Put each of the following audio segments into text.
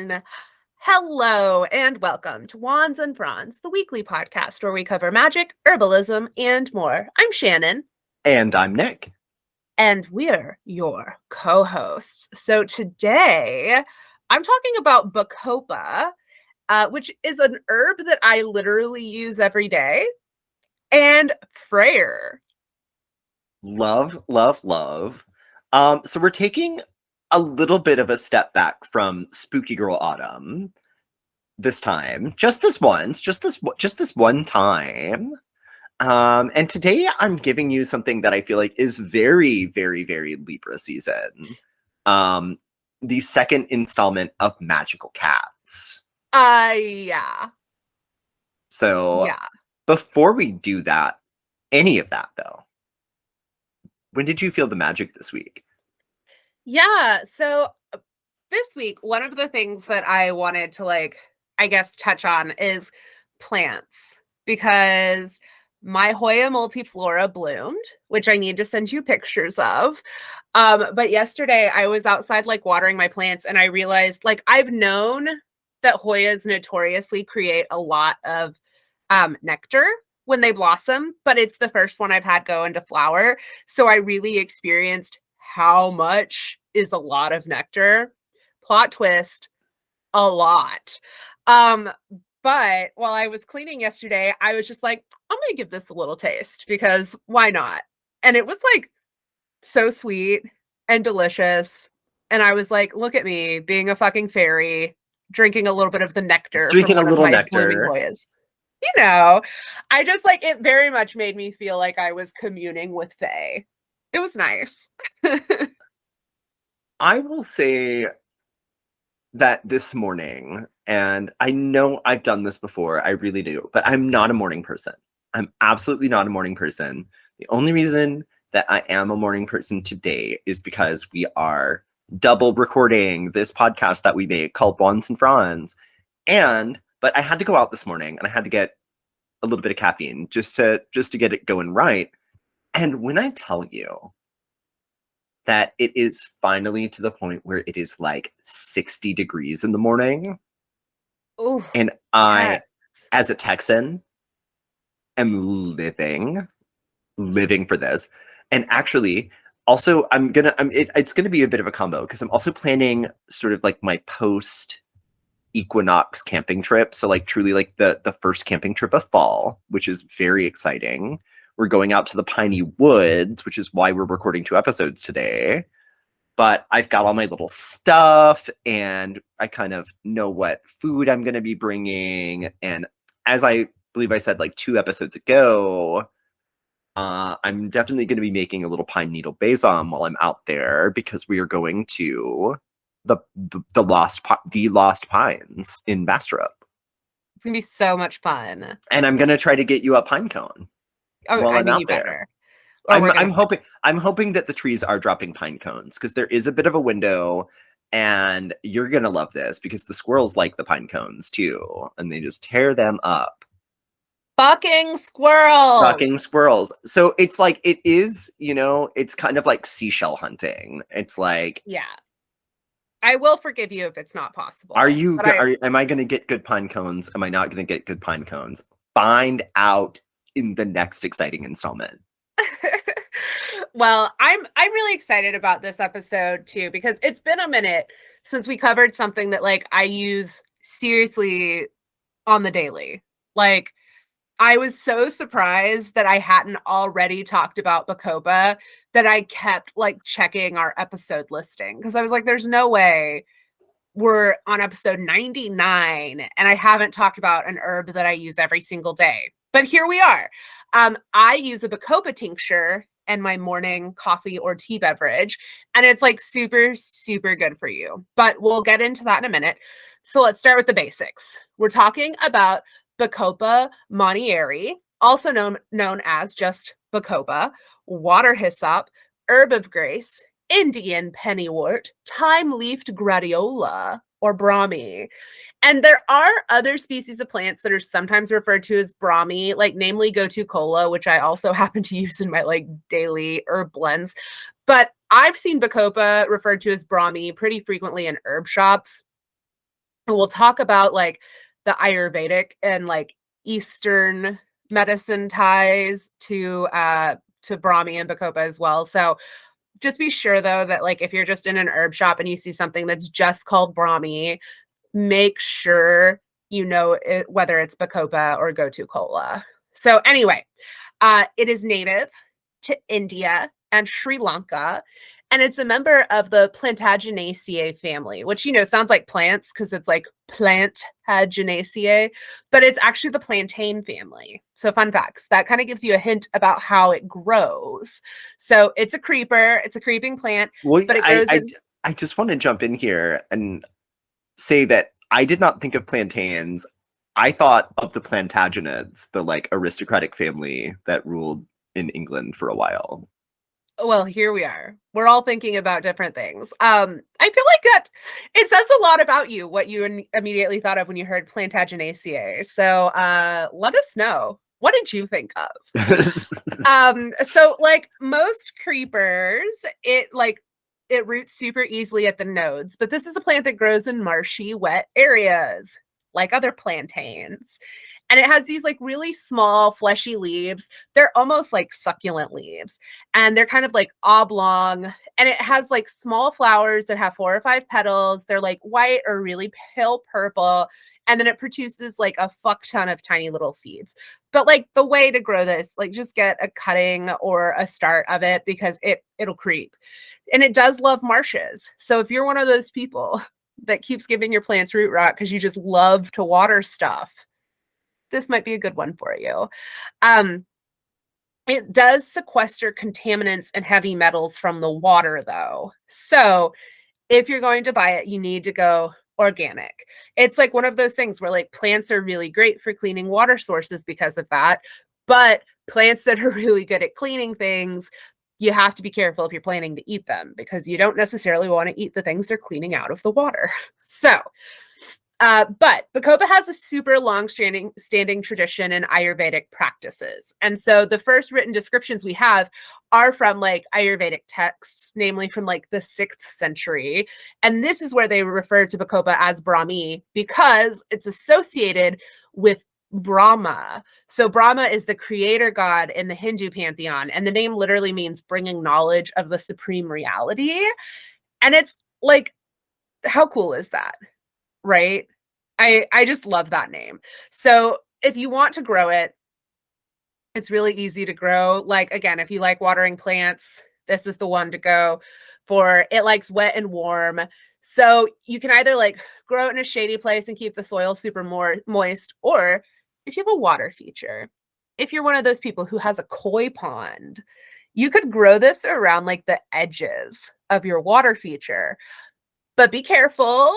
everyone. Hello and welcome to Wands and Fronds, the weekly podcast where we cover magic, herbalism, and more. I'm Shannon. And I'm Nick. And we're your co-hosts. So today I'm talking about Bacopa, which is an herb that I literally use every day, and Freyr. Love, love, love. So we're taking a little bit of a step back from Spooky Girl Autumn this time. Just this once, just this one time. And today I'm giving you something that I feel like is very, very, very Libra season. The second installment of Magical Cats. Yeah. So Yeah. before we do that, any of that though, when did you feel the magic this week? Yeah. So this week, one of the things that I wanted to touch on is plants, because my Hoya multiflora bloomed, which I need to send you pictures of. But yesterday I was outside watering my plants and I realized I've known that Hoyas notoriously create a lot of nectar when they blossom, but it's the first one I've had go into flower. So I really experienced how much is a lot of nectar. Plot twist, a lot. But while I was cleaning yesterday, I was just like, I'm gonna give this a little taste because why not? And it was so sweet and delicious. And I was like, look at me being a fucking fairy, drinking a little bit of the nectar from Drinking a one of little my blooming nectar. Hoyas. I just it very much made me feel like I was communing with Faye. It was nice. I will say that this morning, and I know I've done this before, I really do, but I'm not a morning person. I'm absolutely not a morning person. The only reason that I am a morning person today is because we are double recording this podcast that we make called Wands and Fronds. But I had to go out this morning and I had to get a little bit of caffeine just to get it going right. And when I tell you that it is finally to the point where it is 60 degrees in the morning. Ooh, And I, yes. as a Texan, am living for this. And actually, also, it's gonna be a bit of a combo because I'm also planning sort of my post equinox camping trip. So truly the first camping trip of fall, which is very exciting. We're going out to the Piney Woods, which is why we're recording 2 episodes today. But I've got all my little stuff and I kind of know what food I'm going to be bringing. And as I believe I said 2 episodes ago, I'm definitely going to be making a little pine needle balsam while I'm out there because we are going to the Lost Pines in Bastrop. It's gonna be so much fun. And I'm going to try to get you a pine cone. Oh, While I I'm mean, out you there. better. I'm hoping that the trees are dropping pine cones because there is a bit of a window, and you're gonna love this because the squirrels like the pine cones too, and they just tear them up. Fucking squirrels. Fucking squirrels. So it's it is, it's kind of like seashell hunting. It's yeah. I will forgive you if it's not possible. Am I gonna get good pine cones? Am I not gonna get good pine cones? Find out in the next exciting installment. Well, I'm really excited about this episode too because it's been a minute since we covered something that I use seriously on the daily. I was so surprised that I hadn't already talked about Bacopa that I kept checking our episode listing because I was like, there's no way we're on episode 99 and I haven't talked about an herb that I use every single day. But here we are. I use a Bacopa tincture and my morning coffee or tea beverage, and it's super, super good for you. But we'll get into that in a minute. So let's start with the basics. We're talking about Bacopa monnieri, also known as just Bacopa, water hyssop, herb of grace, Indian pennywort, time-leafed gradiola, or brahmi. And there are other species of plants that are sometimes referred to as brahmi, namely gotu kola, which I also happen to use in my daily herb blends. But I've seen Bacopa referred to as brahmi pretty frequently in herb shops. And we'll talk about like the Ayurvedic and like Eastern medicine ties to Brahmi and Bacopa as well. So just be sure though that like if you're just in an herb shop and you see something that's just called Brahmi, make sure you know whether it's Bacopa or Gotu Kola. So anyway, it is native to India and Sri Lanka, and it's a member of the Plantagenaceae family, which, sounds like plants because it's like Plantagenaceae, but it's actually the plantain family. So fun facts. That kind of gives you a hint about how it grows. So it's a creeper, it's a creeping plant, Well, but it grows in... I just want to jump in here and say that I did not think of plantains. I thought of the Plantagenets, the like aristocratic family that ruled in England for a while. Well, here we are. We're all thinking about different things. I feel like that it says a lot about you, what you immediately thought of when you heard Plantagenaceae. So let us know. What did you think of? So like most creepers, it roots super easily at the nodes, but this is a plant that grows in marshy, wet areas, like other plantains. And it has these like really small, fleshy leaves. They're almost like succulent leaves. And they're kind of like oblong. And it has like small flowers that have 4 or 5 petals. They're like white or really pale purple. And then it produces like a fuck ton of tiny little seeds. But like the way to grow this, like just get a cutting or a start of it because it'll creep. And it does love marshes. So if you're one of those people that keeps giving your plants root rot because you just love to water stuff, this might be a good one for you. It does sequester contaminants and heavy metals from the water, though. So if you're going to buy it, you need to go organic. It's like one of those things where like plants are really great for cleaning water sources because of that. But plants that are really good at cleaning things, you have to be careful if you're planning to eat them because you don't necessarily want to eat the things they're cleaning out of the water. So but Bacopa has a super long-standing tradition in Ayurvedic practices. And so the first written descriptions we have are from like Ayurvedic texts, namely from like the 6th century. And this is where they refer to Bacopa as Brahmi because it's associated with Brahma. So Brahma is the creator god in the Hindu pantheon. And the name literally means bringing knowledge of the supreme reality. And it's like, how cool is that? Right? I just love that name. So if you want to grow it, it's really easy to grow. Like, again, if you like watering plants, this is the one to go for. It likes wet and warm. So you can either like grow it in a shady place and keep the soil super more moist, or if you have a water feature, if you're one of those people who has a koi pond, you could grow this around like the edges of your water feature. But be careful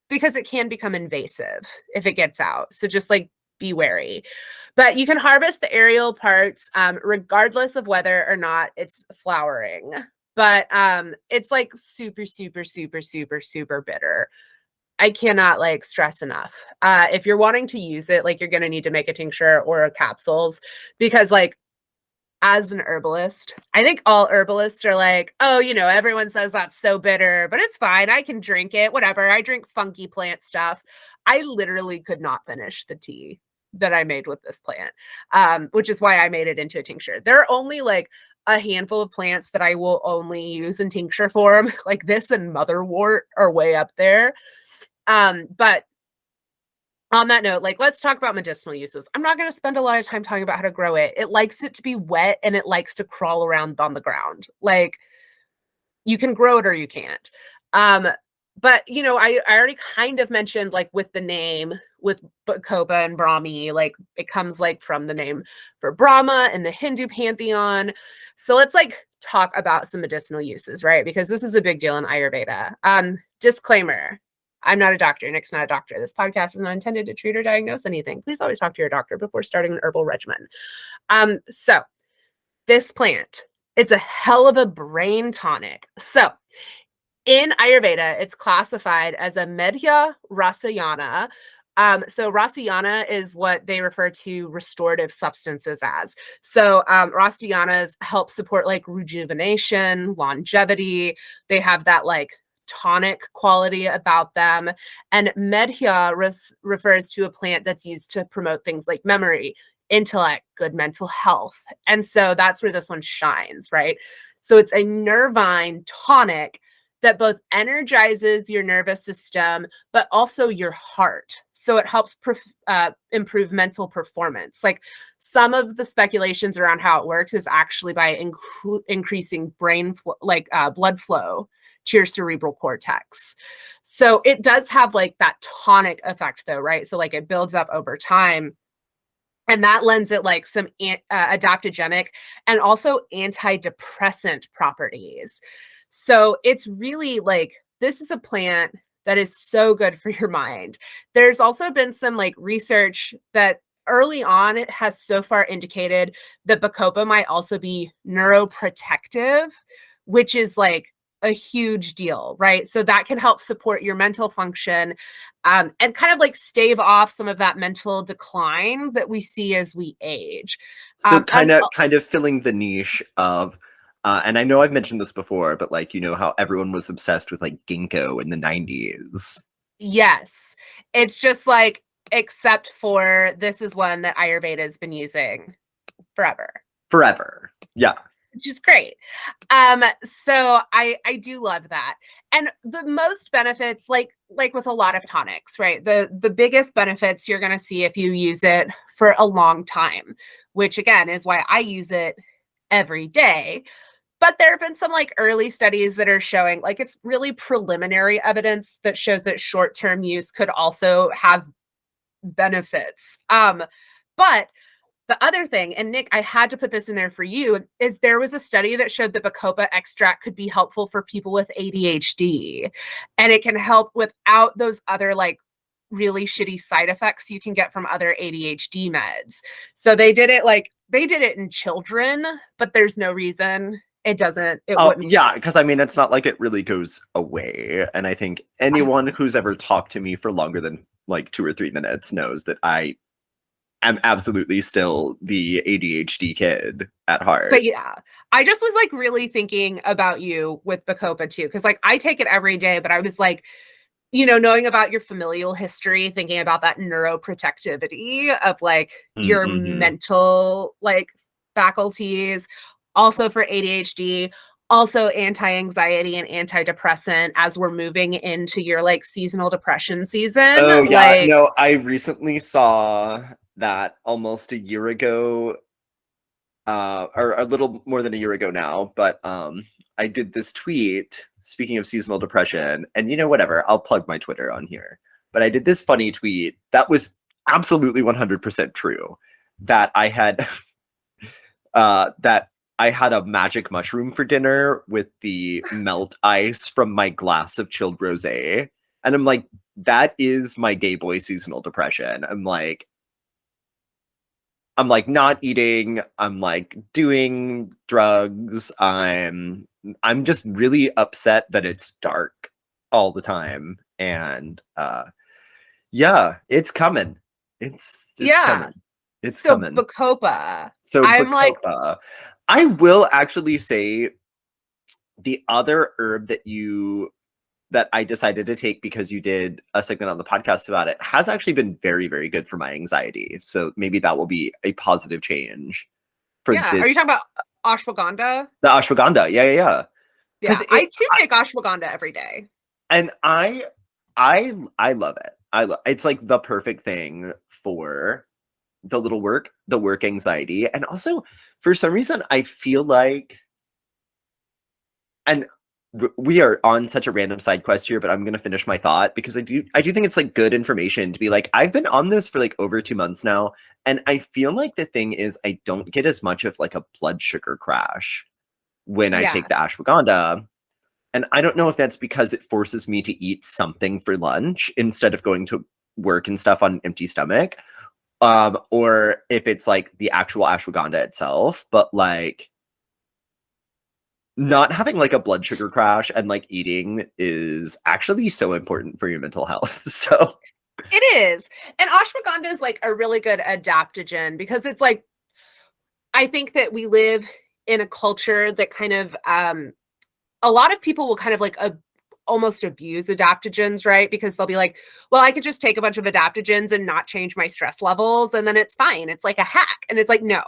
because it can become invasive if it gets out. So just like be wary. But you can harvest the aerial parts regardless of whether or not it's flowering. But it's like super, super, super, super, super bitter. I cannot like stress enough. If you're wanting to use it, like you're going to need to make a tincture or a capsules because like as an herbalist, I think all herbalists are like, oh, everyone says that's so bitter, but it's fine. I can drink it, whatever. I drink funky plant stuff. I literally could not finish the tea that I made with this plant, which is why I made it into a tincture. There are only like a handful of plants that I will only use in tincture form. Like this and motherwort are way up there. But on that note, like, let's talk about medicinal uses. I'm not going to spend a lot of time talking about how to grow it. It likes it to be wet and it likes to crawl around on the ground. Like, you can grow it or you can't. But I already kind of mentioned like with the name with Bacopa and Brahmi, like it comes like from the name for Brahma and the Hindu pantheon. So let's like talk about some medicinal uses, right? Because this is a big deal in Ayurveda. Disclaimer. I'm not a doctor. Nick's not a doctor. This podcast is not intended to treat or diagnose anything. Please always talk to your doctor before starting an herbal regimen. So this plant, it's a hell of a brain tonic. So in Ayurveda, it's classified as a Medhya Rasayana. So Rasayana is what they refer to restorative substances as. So Rasayanas help support like rejuvenation, longevity. They have that like tonic quality about them. And medhya refers to a plant that's used to promote things like memory, intellect, good mental health. And so that's where this one shines, right? So it's a nervine tonic that both energizes your nervous system, but also your heart. So it helps improve mental performance. Like some of the speculations around how it works is actually by increasing blood flow to your cerebral cortex. So it does have like that tonic effect though, right? So like it builds up over time. And that lends it like some adaptogenic and also antidepressant properties. So it's really like, this is a plant that is so good for your mind. There's also been some like research that early on it has so far indicated that bacopa might also be neuroprotective, which is like a huge deal, right? So that can help support your mental function, and kind of like stave off some of that mental decline that we see as we age. So And kind of filling the niche of, and I know I've mentioned this before, but like, you know how everyone was obsessed with like ginkgo in the 90s. yes, it's just like, except for this is one that Ayurveda has been using forever, Forever. Yeah. which is great. So I do love that. And the most benefits, like with a lot of tonics, right? The biggest benefits you're gonna see if you use it for a long time, which again is why I use it every day. But there have been some like early studies that are showing, like, it's really preliminary evidence that shows that short-term use could also have benefits. But the other thing, and Nick, I had to put this in there for you, is there was a study that showed that bacopa extract could be helpful for people with ADHD. And it can help without those other like really shitty side effects you can get from other ADHD meds. So they did it in children, but there's no reason it Oh, wouldn't. yeah, because I mean, it's not like it really goes away. And I think anyone who's ever talked to me for longer than like 2 or 3 minutes knows that I am absolutely still the ADHD kid at heart. But yeah, I just was like really thinking about you with bacopa too, because like I take it every day, but I was like, knowing about your familial history, thinking about that neuroprotectivity of like your Mm-hmm. mental like faculties, also for ADHD, also anti-anxiety and antidepressant as we're moving into your like seasonal depression season. Oh, yeah. Like, No, I recently saw that almost a year ago, or a little more than a year ago now, but I did this tweet, speaking of seasonal depression, and whatever, I'll plug my Twitter on here. But I did this funny tweet that was absolutely 100% true, that I had that I had a magic mushroom for dinner with the melt ice from my glass of chilled rosé. And I'm like, that is my gay boy seasonal depression. I'm like not eating, I'm like doing drugs. I'm just really upset that it's dark all the time. And yeah, it's coming. It's yeah. coming. It's So coming. bacopa, So I'm like, bacopa. I will actually say the other herb that I decided to take because you did a segment on the podcast about it has actually been very, very good for my anxiety. So maybe that will be a positive change for yeah. Are you this. talking about ashwagandha? The ashwagandha. Yeah, yeah, yeah. Because Yeah, I too take ashwagandha every day. and I love it. It's like the perfect thing for the work anxiety. And also for some reason I feel like, and we are on such a random side quest here, but I'm gonna finish my thought because I do think it's like good information to be like, I've been on this for like over 2 months now, and I feel like the thing is I don't get as much of like a blood sugar crash when I Yeah. take the ashwagandha. And I don't know if that's because it forces me to eat something for lunch instead of going to work and stuff on an empty stomach, or if it's like the actual ashwagandha itself. But like, not having like a blood sugar crash and like eating is actually so important for your mental health. So It is. And ashwagandha is like a really good adaptogen because it's like, I think that we live in a culture that kind of, a lot of people will kind of like almost abuse adaptogens, right? Because they'll be like, well, I could just take a bunch of adaptogens and not change my stress levels and then it's fine. It's like a hack. And it's like, no,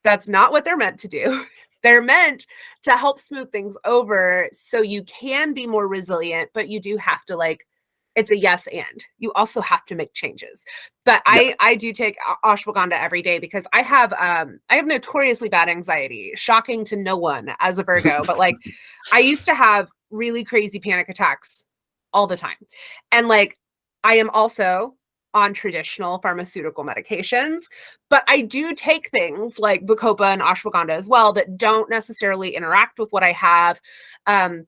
that's not what they're meant to do. They're meant to help smooth things over so you can be more resilient, but you do have to like, it's a yes and you also have to make changes. But Yeah. I do take ashwagandha every day because I have notoriously bad anxiety, shocking to no one as a Virgo, but like I used to have really crazy panic attacks all the time. And like I am also on traditional pharmaceutical medications, but I do take things like Bacopa and ashwagandha as well that don't necessarily interact with what I have.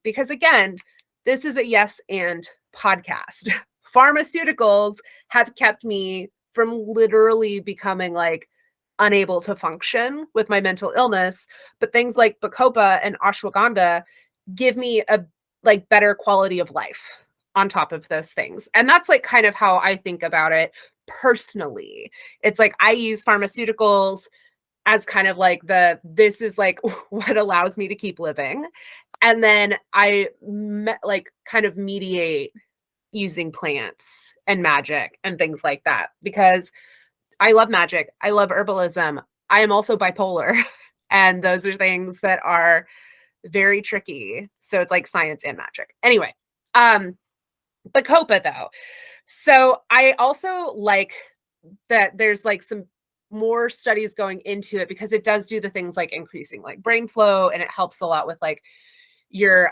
Because again, this is a yes and podcast. Pharmaceuticals have kept me from literally becoming like unable to function with my mental illness, but things like Bacopa and ashwagandha give me a like better quality of life on top of those things. And that's like kind of how I think about it personally. It's like I use pharmaceuticals as kind of like this is like what allows me to keep living. And then like kind of mediate using plants and magic and things like that because I love magic. I love herbalism. I am also bipolar. And those are things that are very tricky. So it's like science and magic. Anyway, Bacopa though. So I also like that there's like some more studies going into it because it does do the things like increasing like brain flow and it helps a lot with like your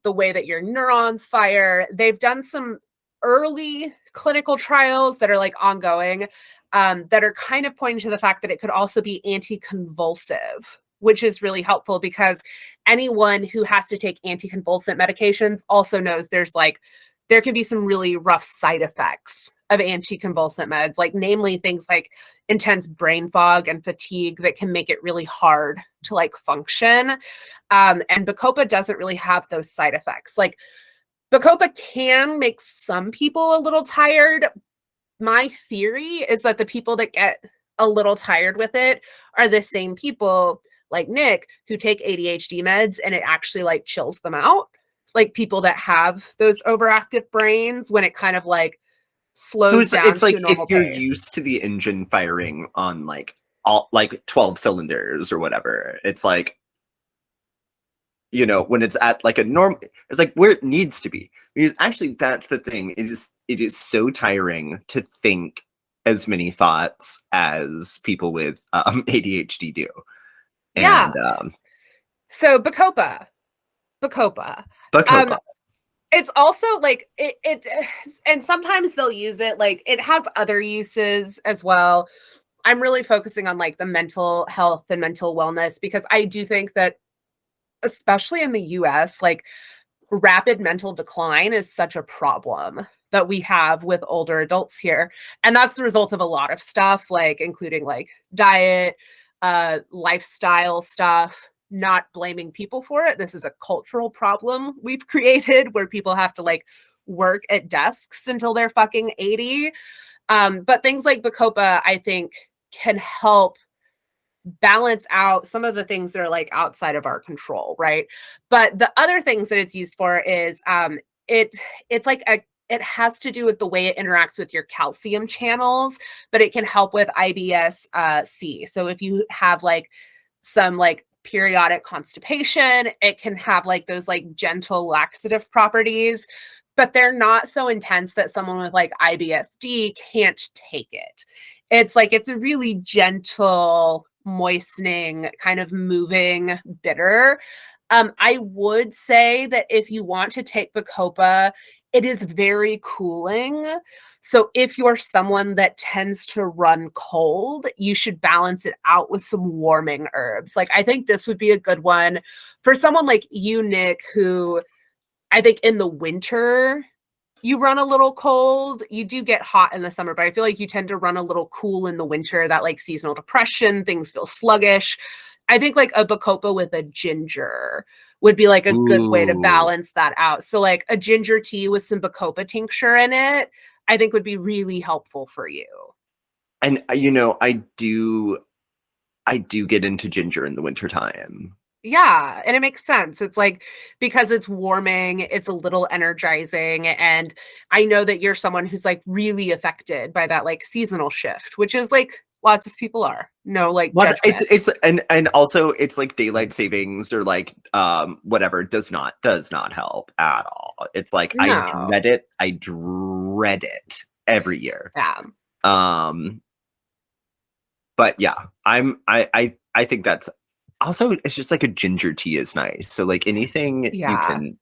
the way that your neurons fire. They've done some early clinical trials that are like ongoing that are kind of pointing to the fact that it could also be anticonvulsive, which is really helpful because anyone who has to take anticonvulsant medications also knows there can be some really rough side effects of anticonvulsant meds, like namely things like intense brain fog and fatigue that can make it really hard to like function. And Bacopa doesn't really have those side effects. Like Bacopa can make some people a little tired. My theory is that the people that get a little tired with it are the same people like Nick who take ADHD meds and it actually like chills them out. Like people that have those overactive brains when it kind of like So slows down it's to a like if normal you're pace. used to the engine firing on like all like 12 cylinders or whatever, it's like, you know, when it's at like a norm, it's like where it needs to be. Because actually that's the thing. It is so tiring to think as many thoughts as people with ADHD do. Yeah. And So Bacopa. Um, Bacopa. it's also like it and sometimes they'll use it like it has other uses as well. I'm really focusing on like the mental health and mental wellness because I do think that especially in the US, like rapid mental decline is such a problem that we have with older adults here. And that's the result of a lot of stuff, like including like diet, lifestyle stuff, not blaming people for it. This is a cultural problem we've created where people have to like work at desks until they're fucking 80. But things like Bacopa, I think, can help balance out some of the things that are like outside of our control, right? But the other things that it's used for is it it's like it has to do with the way it interacts with your calcium channels, but it can help with IBS-C. So if you have like some like periodic constipation, it can have like those like gentle laxative properties, but they're not so intense that someone with like IBS-D can't take it. It's like it's a really gentle, moistening, kind of moving bitter. I would say that if you want to take Bacopa, it is very cooling. So if you're someone that tends to run cold, you should balance it out with some warming herbs. Like I think this would be a good one for someone like you, Nick, who I think in the winter you run a little cold. You do get hot in the summer, but I feel like you tend to run a little cool in the winter, that like seasonal depression, things feel sluggish. I think like a Bacopa with a ginger would be like a good way to Ooh. balance that out. So like a ginger tea with some Bacopa tincture in it, I think would be really helpful for you. And you know, I do get into ginger in the wintertime. Yeah, and it makes sense. It's like because it's warming, it's a little energizing, and I know that you're someone who's like really affected by that like seasonal shift, which is like lots of people are. No like Well, judgment. it's and also it's like daylight savings or like whatever does not help at all. It's like I No. dread it. I dread it every year. Yeah. Um but yeah, I think that's also it's just like a ginger tea is nice. So like anything you Yeah. can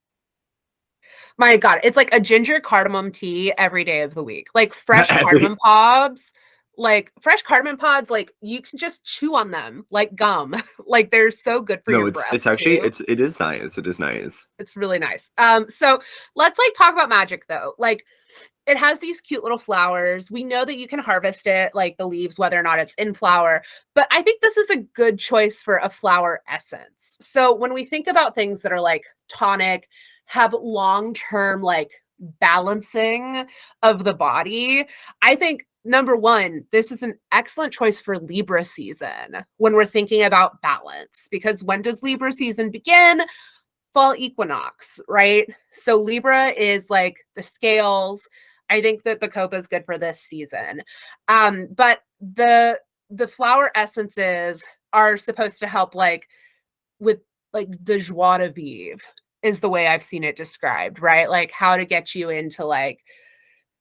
My God, it's like a ginger cardamom tea every day of the week. every Like fresh cardamom pods, like you can just chew on them like gum. Like they're so good for no, your it's breath actually too. it is nice. It is nice. It's really nice. So let's like talk about magic though. Like it has these cute little flowers. We know that you can harvest it, like the leaves, whether or not it's in flower. But I think this is a good choice for a flower essence. So when we think about things that are like tonic, have long term like balancing of the body, I think number one, this is an excellent choice for Libra season when we're thinking about balance. Because when does Libra season begin? Fall equinox, right? So Libra is like the scales. I think that Bacopa is good for this season. But the flower essences are supposed to help like with like the joie de vivre is the way I've seen it described, right? Like how to get you into like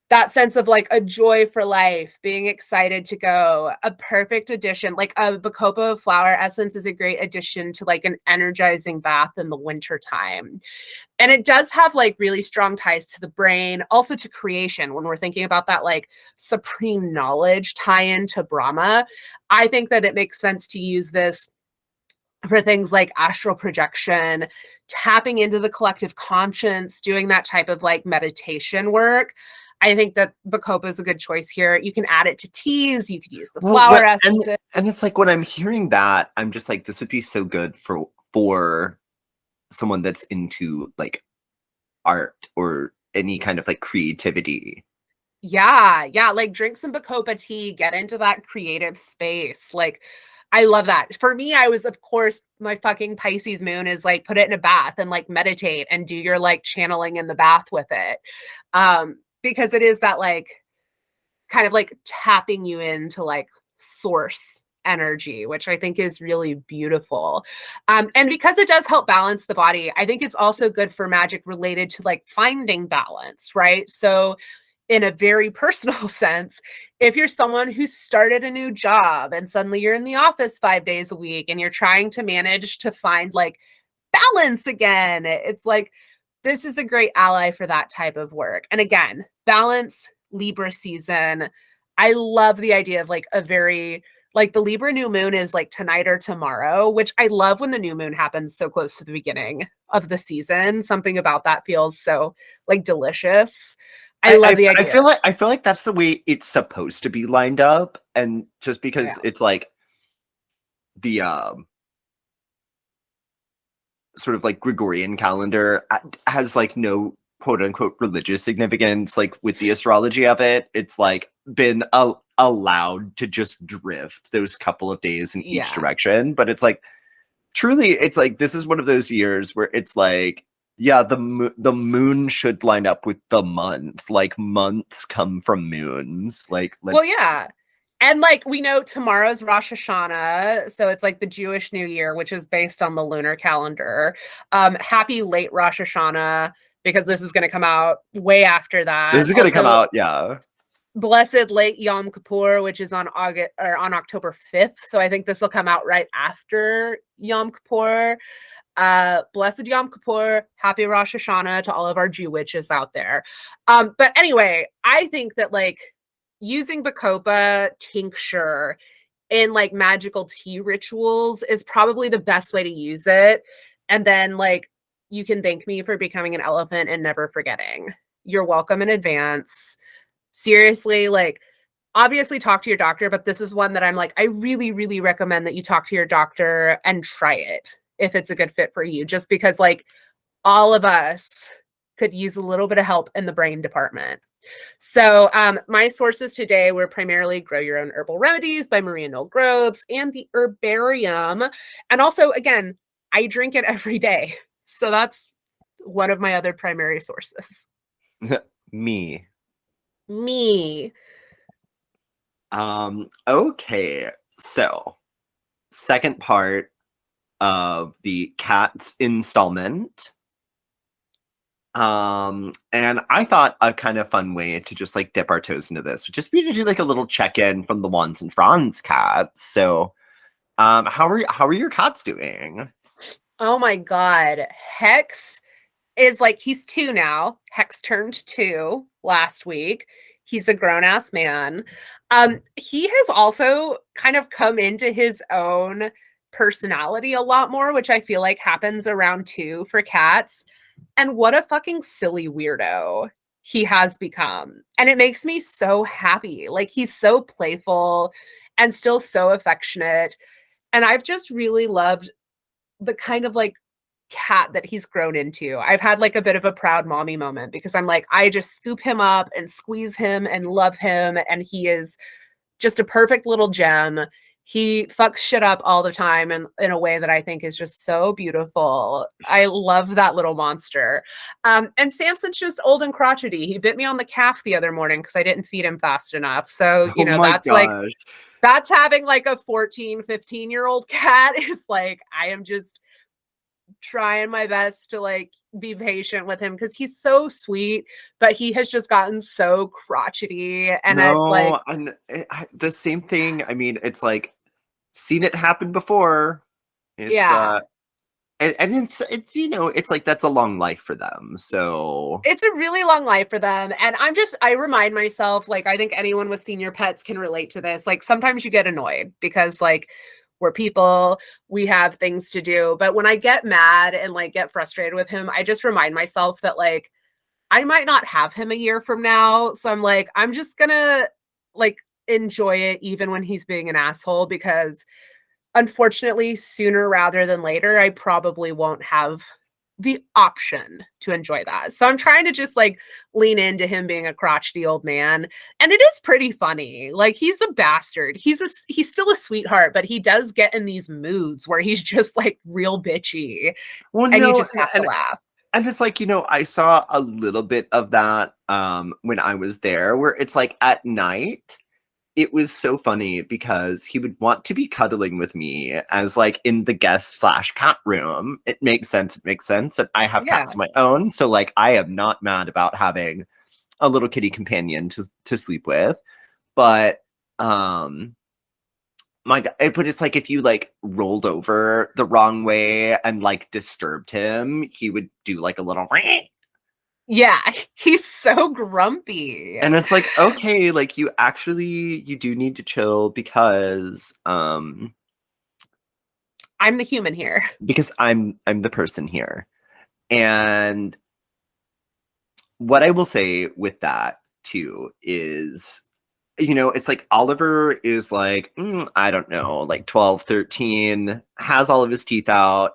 that sense of like a joy for life, being excited to go, a perfect addition. Like a Bacopa flower essence is a great addition to like an energizing bath in the winter time. And it does have like really strong ties to the brain, also to creation. When we're thinking about that like supreme knowledge tie in to Brahma, I think that it makes sense to use this for things like astral projection, tapping into the collective conscience, doing that type of like meditation work. I think that Bacopa is a good choice here. You can add it to teas. You could use the Well, flower what essences. and it's like when I'm hearing that, I'm just like this would be so good for someone that's into like art or any kind of like creativity. Yeah, yeah, like drink some Bacopa tea, get into that creative space. Like I love that. For me, I was of course my fucking Pisces moon is like put it in a bath and like meditate and do your like channeling in the bath with it. Because it is that like kind of like tapping you into like source energy, which I think is really beautiful. And because it does help balance the body, I think it's also good for magic related to like finding balance, right? So in a very personal sense, if you're someone who started a new job and suddenly you're in the office 5 days a week and you're trying to manage to find like balance again, it's like this is a great ally for that type of work. And again, balance, Libra season. I love the idea of like a very like the Libra new moon is like tonight or tomorrow, which I love when the new moon happens so close to the beginning of the season. Something about that feels so like delicious. I love the idea. I feel like that's the way it's supposed to be lined up, and just because Yeah. it's like the sort of like Gregorian calendar has like no quote unquote religious significance, like with the astrology of it, it's like been allowed to just drift those couple of days in each Yeah. direction. But it's like truly, it's like this is one of those years where it's like, yeah, the moon should line up with the month. Like months come from moons. Like Well, let's yeah. And like we know tomorrow's Rosh Hashanah, so it's like the Jewish New Year, which is based on the lunar calendar. Happy late Rosh Hashanah because this is going to come out way after this that. is gonna come Also, out, yeah. blessed late Yom Kippur, which is on August or on October 5th. So I think this will come out right after Yom Kippur. Blessed Yom Kippur, happy Rosh Hashanah to all of our Jew witches out there. But anyway, I think that like using Bacopa tincture in like magical tea rituals is probably the best way to use it. And then like you can thank me for becoming an elephant and never forgetting. You're welcome in advance. Seriously, like obviously talk to your doctor, but this is one that I'm like, I really, really recommend that you talk to your doctor and try it if it's a good fit for you, just because like all of us could use a little bit of help in the brain department. So my sources today were primarily Grow Your Own Herbal Remedies by Maria Noel Groves and the Herbarium. And also, again, I drink it every day. So that's one of my other primary sources. Me. Me. Okay. So, second part of the cats installment. And I thought a kind of fun way to just like dip our toes into this would just be to do like a little check-in from the Wands and Franz cats. So, how are your cats doing? Oh my God. Hex is like, he's 2 now. Hex turned 2 last week. He's a grown ass man. He has also kind of come into his own personality a lot more, which I feel like happens around 2 for cats. And what a fucking silly weirdo he has become. And it makes me so happy. Like, he's so playful and still so affectionate. And I've just really loved the kind of like cat that he's grown into. I've had like a bit of a proud mommy moment because I'm like, I just scoop him up and squeeze him and love him. And he is just a perfect little gem. He fucks shit up all the time and in a way that I think is just so beautiful. I love that little monster. And Samson's just old and crotchety. He bit me on the calf the other morning because I didn't feed him fast enough. So, Oh my that's like, gosh. that's having like a 14, 15-year-old cat is like, I am just trying my best to like be patient with him because he's so sweet, but he has just gotten so crotchety. And it's like, No, and the same thing. I mean, it's like seen it happen before. It's yeah, and it's it's like that's a long life for them. So it's a really long life for them. And I remind myself, like, I think anyone with senior pets can relate to this. Like, sometimes you get annoyed because, like, we're people, we have things to do. But when I get mad and like get frustrated with him, I just remind myself that, like, I might not have him a year from now. So I'm like, I'm just gonna like enjoy it even when he's being an asshole because unfortunately, sooner rather than later, I probably won't have the option to enjoy that. So I'm trying to just like lean into him being a crotchety old man. And it is pretty funny. Like, he's a bastard. He's still a sweetheart, but he does get in these moods where he's just like real bitchy well, and you no, just have to laugh. and it's like I saw a little bit of that when I was there, where it's like at night. It was so funny because he would want to be cuddling with me as like in the guest slash cat room. It makes sense. It makes sense. And I have Yeah. cats of my own. So like I am not mad about having a little kitty companion to sleep with. But my God, but it's like if you like rolled over the wrong way and like disturbed him, he would do like a little Yeah. He's so grumpy. and it's like, okay, like you do need to chill I'm the human here. because I'm the person here. And what I will say with that too is, it's like Oliver is like, I don't know, like 12, 13, has all of his teeth out.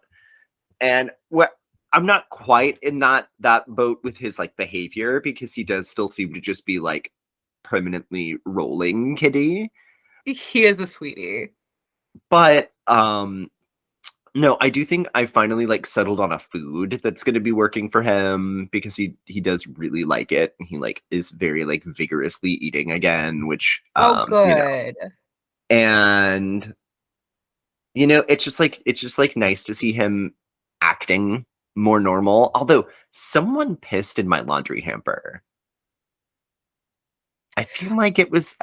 And what I'm not quite in that boat with his like behavior because he does still seem to just be like permanently rolling kitty. He is a sweetie. But no, I do think I finally like settled on a food that's going to be working for him because he does really like it. He like is very like vigorously eating again, which Oh, good. and it's just like nice to see him acting more normal. Although someone pissed in my laundry hamper. I feel like it was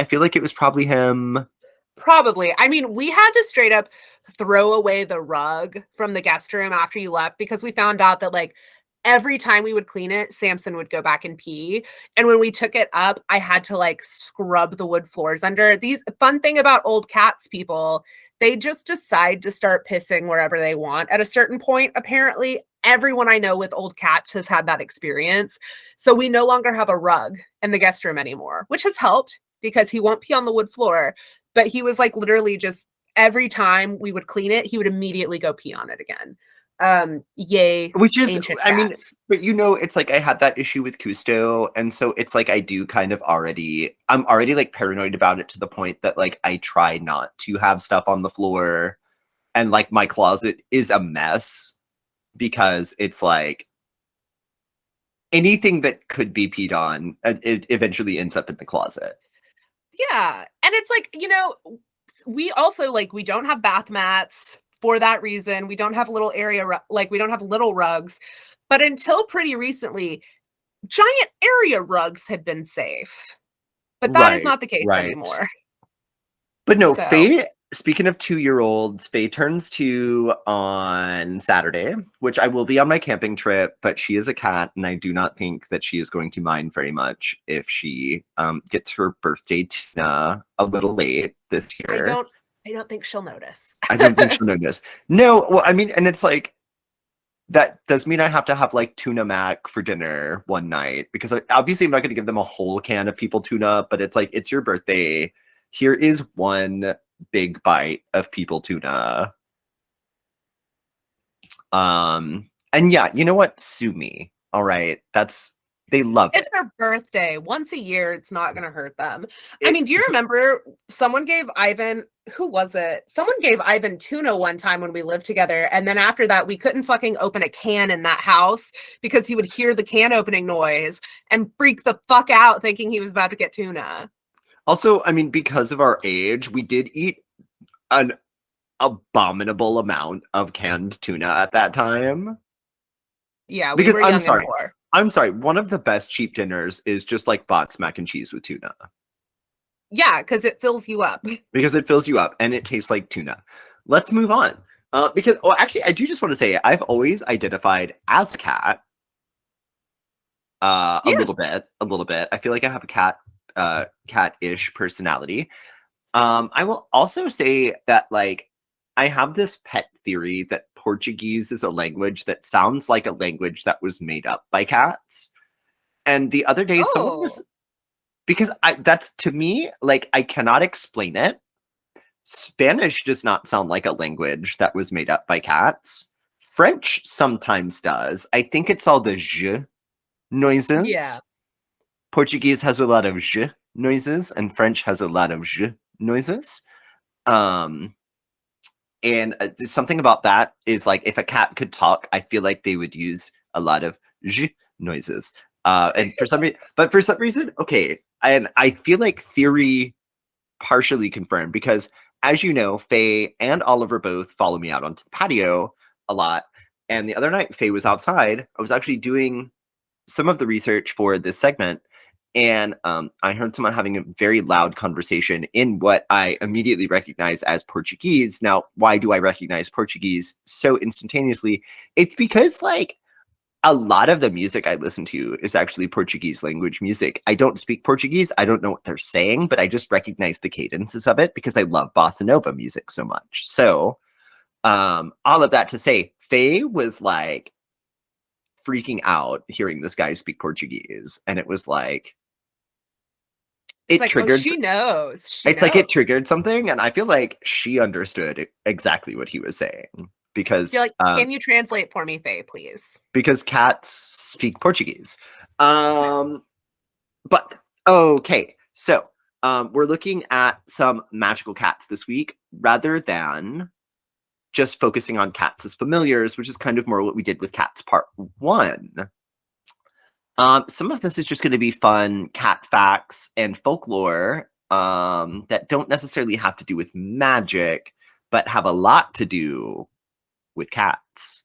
probably him. Probably. I mean, we had to straight up throw away the rug from the guest room after you left because we found out that like every time we would clean it, Samson would go back and pee. And when we took it up, I had to like scrub the wood floors under. These fun thing about old cats, people, they just decide to start pissing wherever they want. At a certain point, apparently, everyone I know with old cats has had that experience. So we no longer have a rug in the guest room anymore, which has helped because he won't pee on the wood floor. But he was like literally just every time we would clean it, he would immediately go pee on it again. Yay, Which is, ancient I mean, cats. but it's like I had that issue with Cousteau, and so it's like I do kind of I'm already like paranoid about it to the point that like I try not to have stuff on the floor. And like my closet is a mess because it's like anything that could be peed on, it eventually ends up in the closet. Yeah, and it's like, we also, like, we don't have bath mats for that reason, we don't have little we don't have little rugs, but until pretty recently, giant area rugs had been safe, but that is Right, not the case right. anymore. But no, So, Faye, speaking of 2-year-olds, Faye turns 2 on Saturday, which I will be on my camping trip, but she is a cat, and I do not think that she is going to mind very much if she gets her birthday tuna a little late this I year. don't I don't think she'll notice. I don't think she'll notice. No, well, I mean, and it's like, that does mean I have to have like tuna mac for dinner one night because obviously I'm not going to give them a whole can of people tuna, but it's like, it's your birthday. Here is one big bite of people tuna. And yeah, you know what? Sue me. All right. They love It's it. their birthday. Once a year, it's not gonna hurt them. I mean, It's do you remember someone gave Ivan who was it? Someone gave Ivan tuna one time when we lived together, and then after that, we couldn't fucking open a can in that house because he would hear the can opening noise and freak the fuck out thinking he was about to get tuna. also, I mean, because of our age, we did eat an abominable amount of canned tuna at that time. Yeah, we Because were I'm young and sorry. poor. I'm sorry. One of the best cheap dinners is just like box mac and cheese with tuna Yeah, because it fills you up. because it fills you up and it tastes like tuna. Let's move on. Because, oh, actually, I do just want to say I've always identified as a cat. Yeah. A little bit. I feel like I have a cat-ish personality. I will also say that like I have this pet theory that Portuguese is a language that sounds like a language that was made up by cats. And the other day, someone was Oh, because that's to me, like I cannot explain it. Spanish does not sound like a language that was made up by cats. French sometimes does. I think it's all the j yeah. noises. Portuguese has a lot of j noises, and French has a lot of j noises. Um, and something about that is like if a cat could talk, I feel like they would use a lot of j noises. And for some reason, but for some reason, okay, and I feel like theory partially confirmed because, as you know, Faye and Oliver both follow me out onto the patio a lot. And the other night, Faye was outside. I was actually doing some of the research for this segment, and I heard someone having a very loud conversation in what I immediately recognize as Portuguese. Now, why do I recognize Portuguese so instantaneously? It's because, like, a lot of the music I listen to is actually Portuguese language music. I don't speak Portuguese. I don't know what they're saying, but I just recognize the cadences of it because I love bossa nova music so much. So, all of that to say, Faye was like freaking out hearing this guy speak Portuguese, and it was like It's it like, oh, triggered. she knows. She It's like it knows. triggered something, and I feel like she understood exactly what he was saying because You're like, can you translate for me, Faye, please? cats speak Portuguese. Um, But okay, so we're looking at some magical cats this week rather than just focusing on cats as familiars, which is kind of more what we did with cats part one. Some of this is just going to be fun cat facts and folklore that don't necessarily have to do with magic, but have a lot to do with cats.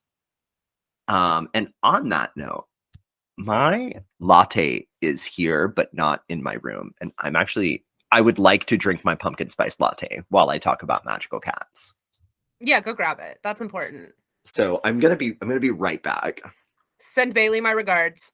And on that note, my latte is here, but not in my room. And I would like to drink my pumpkin spice latte while I talk about magical cats. Yeah, go grab it. That's important. So I'm gonna be right back. Send Bailey my regards.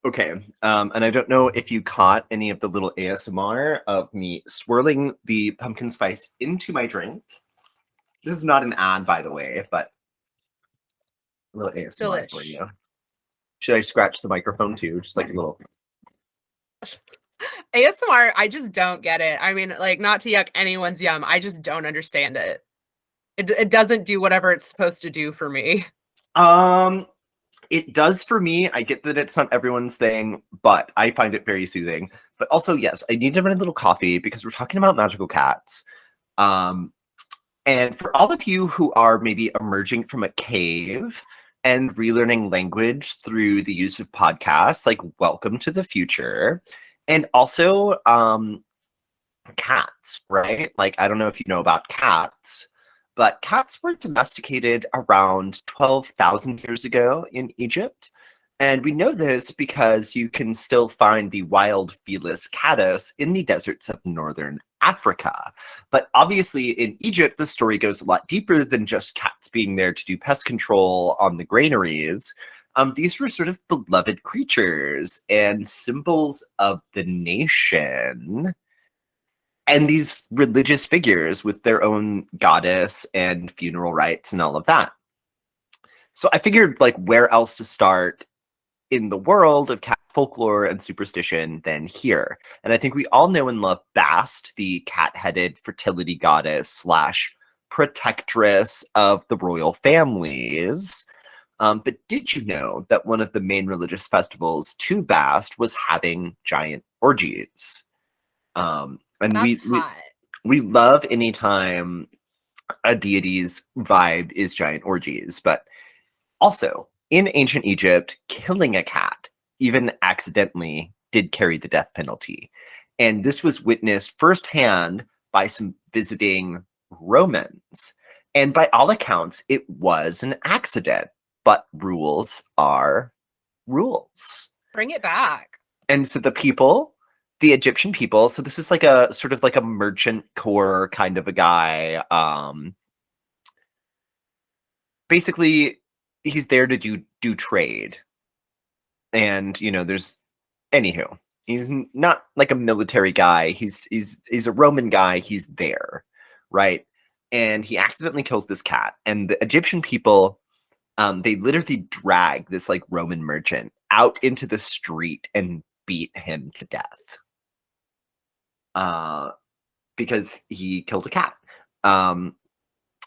Okay, and I don't know if you caught any of the little ASMR of me swirling the pumpkin spice into my drink. This is not an ad, by the way, but a little ASMR for Delish. you. Should I scratch the microphone too? Just like a little. ASMR, I just don't get it. I mean, like, not to yuck anyone's yum. I just don't understand it. It doesn't do whatever it's supposed to do for me. Um, it does for me. I get that it's not everyone's thing, but I find it very soothing. But also, yes, I need to run a little coffee because we're talking about magical cats. Um, And for all of you who are maybe emerging from a cave and relearning language through the use of podcasts, like welcome to the future. And also cats, right? Like I don't know if you know about cats, but cats were domesticated around 12,000 years ago in Egypt. And we know this because you can still find the wild Felis catus in the deserts of northern Africa. But obviously, in Egypt, the story goes a lot deeper than just cats being there to do pest control on the granaries. These were sort of beloved creatures and symbols of the nation, and these religious figures with their own goddess and funeral rites and all of that. So I figured, like, where else to start in the world of cat folklore and superstition than here? And I think we all know and love Bast, the cat-headed fertility goddess slash protectress of the royal families. But did you know that one of the main religious festivals to Bast was having giant orgies? And That's we, we hot. we love anytime a deity's vibe is giant orgies, but also in ancient Egypt, killing a cat, even accidentally, did carry the death penalty. And this was witnessed firsthand by some visiting Romans. And by all accounts, it was an accident, but rules are rules. Bring it back. And so the Egyptian people, so this is like a sort of like a merchant core kind of a guy. Basically, he's there to do trade. And there's anywho, he's not like a military guy. He's a Roman guy. He's there, right? And he accidentally kills this cat. And the Egyptian people, they literally drag this like Roman merchant out into the street and beat him to death. Uh, because he killed a cat. Um,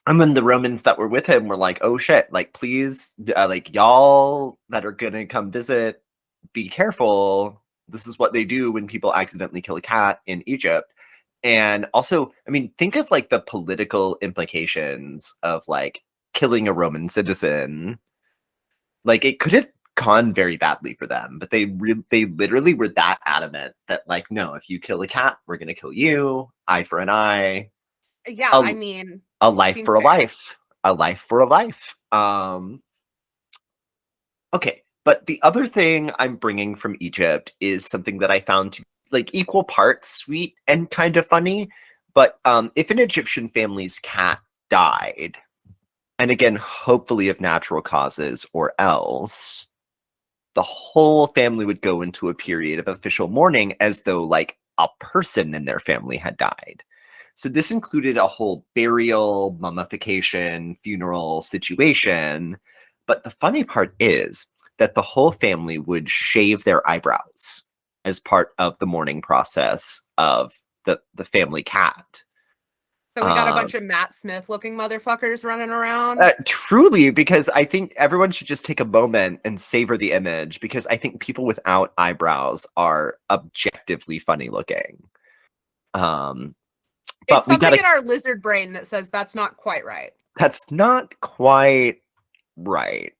and then the Romans that were with him were like, "Oh shit! Like, please, like y'all that are gonna come visit, be careful. This is what they do when people accidentally kill a cat in Egypt." And also, I mean, think of like the political implications of like killing a Roman citizen. Like, it could have gone very badly for them, but they literally were that adamant that like, no, if you kill a cat, we're gonna kill you. Eye for an eye. Yeah, A I mean, a life seems for a fair. life. A life for a life. Okay, but the other thing I'm bringing from Egypt is something that I found to like equal parts sweet and kind of funny. But if an Egyptian family's cat died, and again, hopefully of natural causes or else, the whole family would go into a period of official mourning as though like a person in their family had died. So this included a whole burial, mummification, funeral situation. But the funny part is that the whole family would shave their eyebrows as part of the mourning process of the family cat. So we got a Uh, bunch of Matt Smith looking motherfuckers running around. Truly, because I think everyone should just take a moment and savor the image because I think people without eyebrows are objectively funny looking. Um, It's but we something gotta in our lizard brain that says that's not quite right. That's not quite right.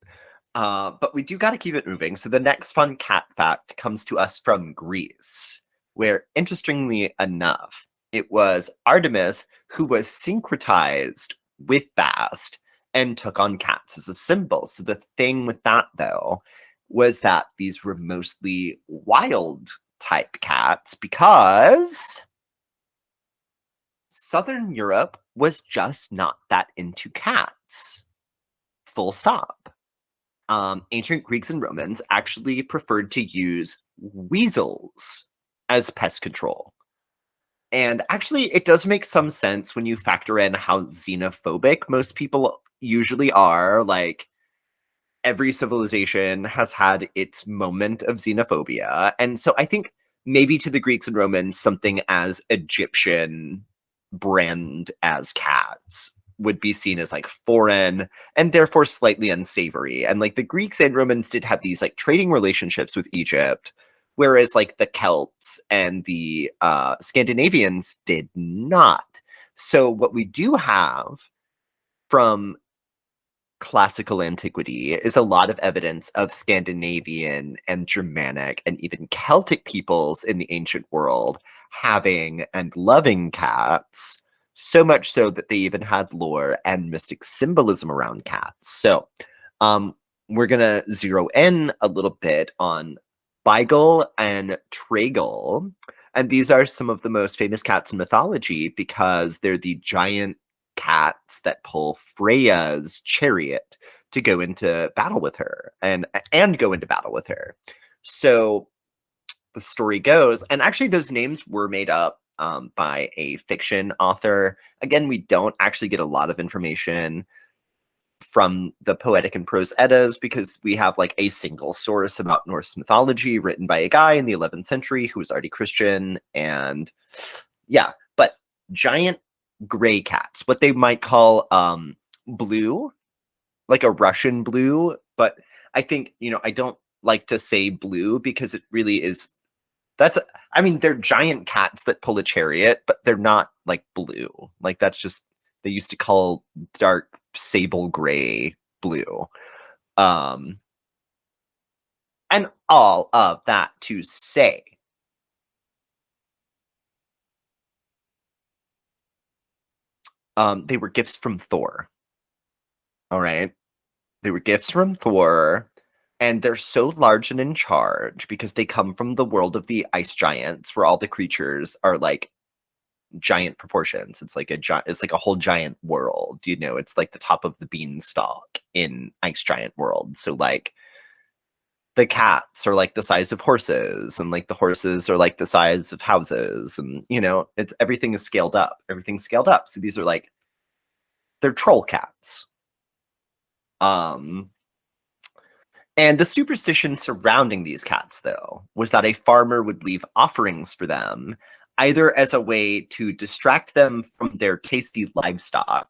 But we do got to keep it moving. So the next fun cat fact comes to us from Greece, where interestingly enough, it was Artemis who was syncretized with Bast and took on cats as a symbol. So the thing with that, though, was that these were mostly wild type cats because Southern Europe was just not that into cats. Full stop. ancient Greeks and Romans actually preferred to use weasels as pest control. And actually, it does make some sense when you factor in how xenophobic most people usually are. Like, every civilization has had its moment of xenophobia. And so I think maybe to the Greeks and Romans, something as Egyptian brand as cats would be seen as like foreign and therefore slightly unsavory. And like the Greeks and Romans did have these like trading relationships with Egypt, whereas like the Celts and the Scandinavians did not. So what we do have from classical antiquity is a lot of evidence of Scandinavian and Germanic and even Celtic peoples in the ancient world having and loving cats, so much so that they even had lore and mystic symbolism around cats. So, um, we're gonna zero in a little bit on Beigel and Tregel, and these are some of the most famous cats in mythology because they're the giant cats that pull Freya's chariot to go into battle with her and go into battle with her. So the story goes, and actually those names were made up by a fiction author. Again, we don't actually get a lot of information from the Poetic and Prose Eddas because we have like a single source about Norse mythology written by a guy in the 11th century who was already Christian. And yeah, but giant gray cats, what they might call blue, like a Russian blue. But I think, I don't like to say blue because it really is. I mean, they're giant cats that pull a chariot, but they're not like blue. Like that's just, they used to call dark sable gray blue. Um, and all of that to say, they were gifts from Thor. All right. They were gifts from Thor, and they're so large and in charge because they come from the world of the ice giants, where all the creatures are like giant proportions. It's like it's like a whole giant world. It's like the top of the beanstalk in ice giant world. So like the cats are like the size of horses, and like the horses are like the size of houses, and it's everything is scaled up. Everything's scaled up. So these are like they're troll cats. Um And the superstition surrounding these cats, though, was that a farmer would leave offerings for them, either as a way to distract them from their tasty livestock.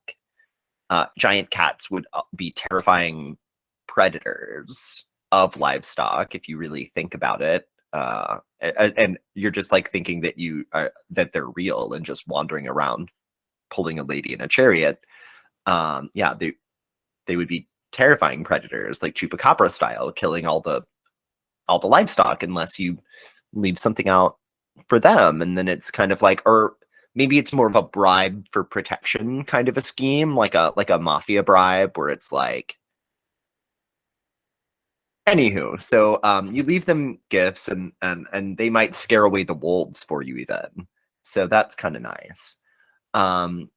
Giant cats would be terrifying predators of livestock, if you really think about it. And you're just like thinking that that they're real and just wandering around pulling a lady in a chariot. Yeah, they would be terrifying predators, like chupacabra style, killing all the livestock unless you leave something out for them. And then it's kind of like, or maybe it's more of a bribe for protection kind of a scheme, like a mafia bribe, where it's like, anywho. So you leave them gifts, and they might scare away the wolves for you even. So that's kind of nice. Um,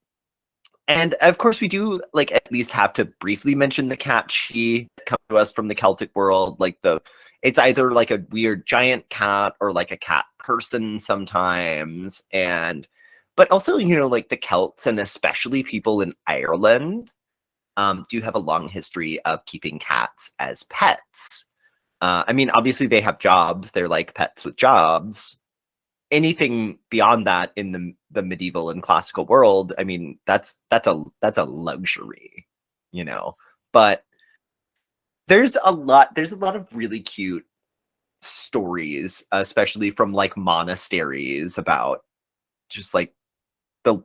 And of course, we do like at least have to briefly mention the cat she that come to us from the Celtic world. It's either like a weird giant cat or like a cat person sometimes. But also, like the Celts and especially people in Ireland do have a long history of keeping cats as pets. I mean, obviously they have jobs. They're like pets with jobs. Anything beyond that in the medieval and classical world, I mean, that's a luxury, you know. But there's a lot of really cute stories, especially from like monasteries about just like the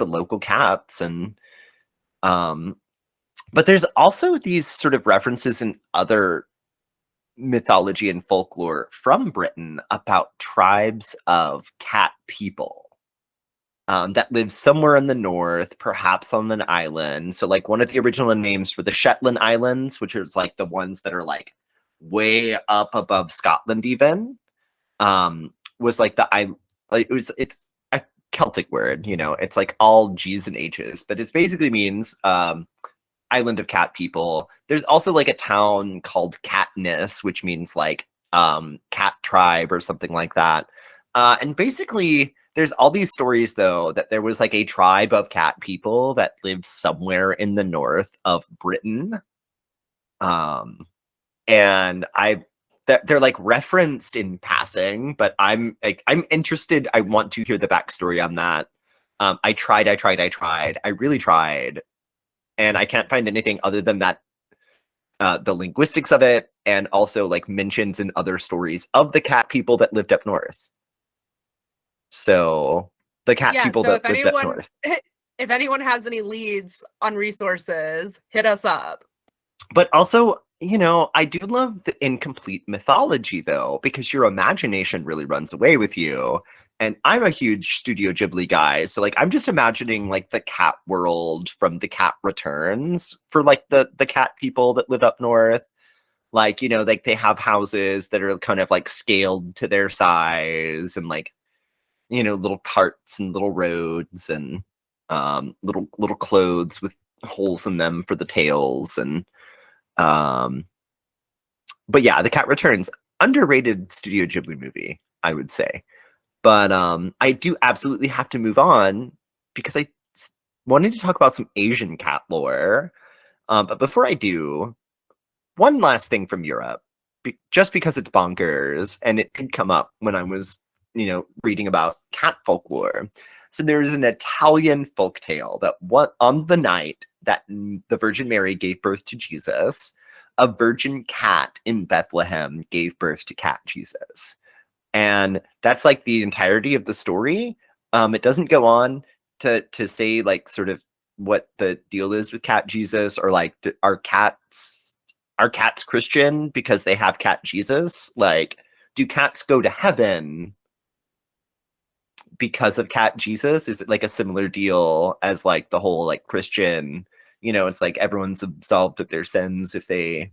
local cats. And um but there's also these sort of references in other mythology and folklore from Britain about tribes of cat people that live somewhere in the north, perhaps on an island. So, like, one of the original names for the Shetland Islands, which is like the ones that are like way up above Scotland, even, was like like it's a Celtic word. It's like all G's and H's, but it basically means island of cat people. There's also like a town called Katniss, which means like cat tribe or something like that. And basically, there's all these stories though that there was like a tribe of cat people that lived somewhere in the north of Britain. Um, and I that they're like referenced in passing, but I'm interested. I want to hear the backstory on that. I really tried, and I can't find anything other than that the linguistics of it, and also like mentions in other stories of the cat people that lived up north. So the cat Yeah, people so that if lived up anyone north. if anyone has any leads on resources, hit us up. But also, you know, I do love the incomplete mythology though, because your imagination really runs away with you. And I'm a huge Studio Ghibli guy, so like I'm just imagining like the cat world from The Cat Returns for like the cat people that live up north. Like, you know, like they have houses that are kind of like scaled to their size, and like, you know, little carts and little roads, and little clothes with holes in them for the tails. And um but yeah, The Cat Returns, underrated Studio Ghibli movie, I would say. But I do absolutely have to move on because wanted to talk about some Asian cat lore. But before I do, one last thing from Europe, just because it's bonkers, and it did come up when I was, you know, reading about cat folklore. So there is an Italian folk tale that what on the night that the Virgin Mary gave birth to Jesus, a virgin cat in Bethlehem gave birth to cat Jesus. And that's like the entirety of the story. It doesn't go on to say like sort of what the deal is with cat Jesus, or like are cats Christian because they have cat Jesus? Like, do cats go to heaven because of cat Jesus? Is it like a similar deal as like the whole like Christian, you know, it's like everyone's absolved of their sins if they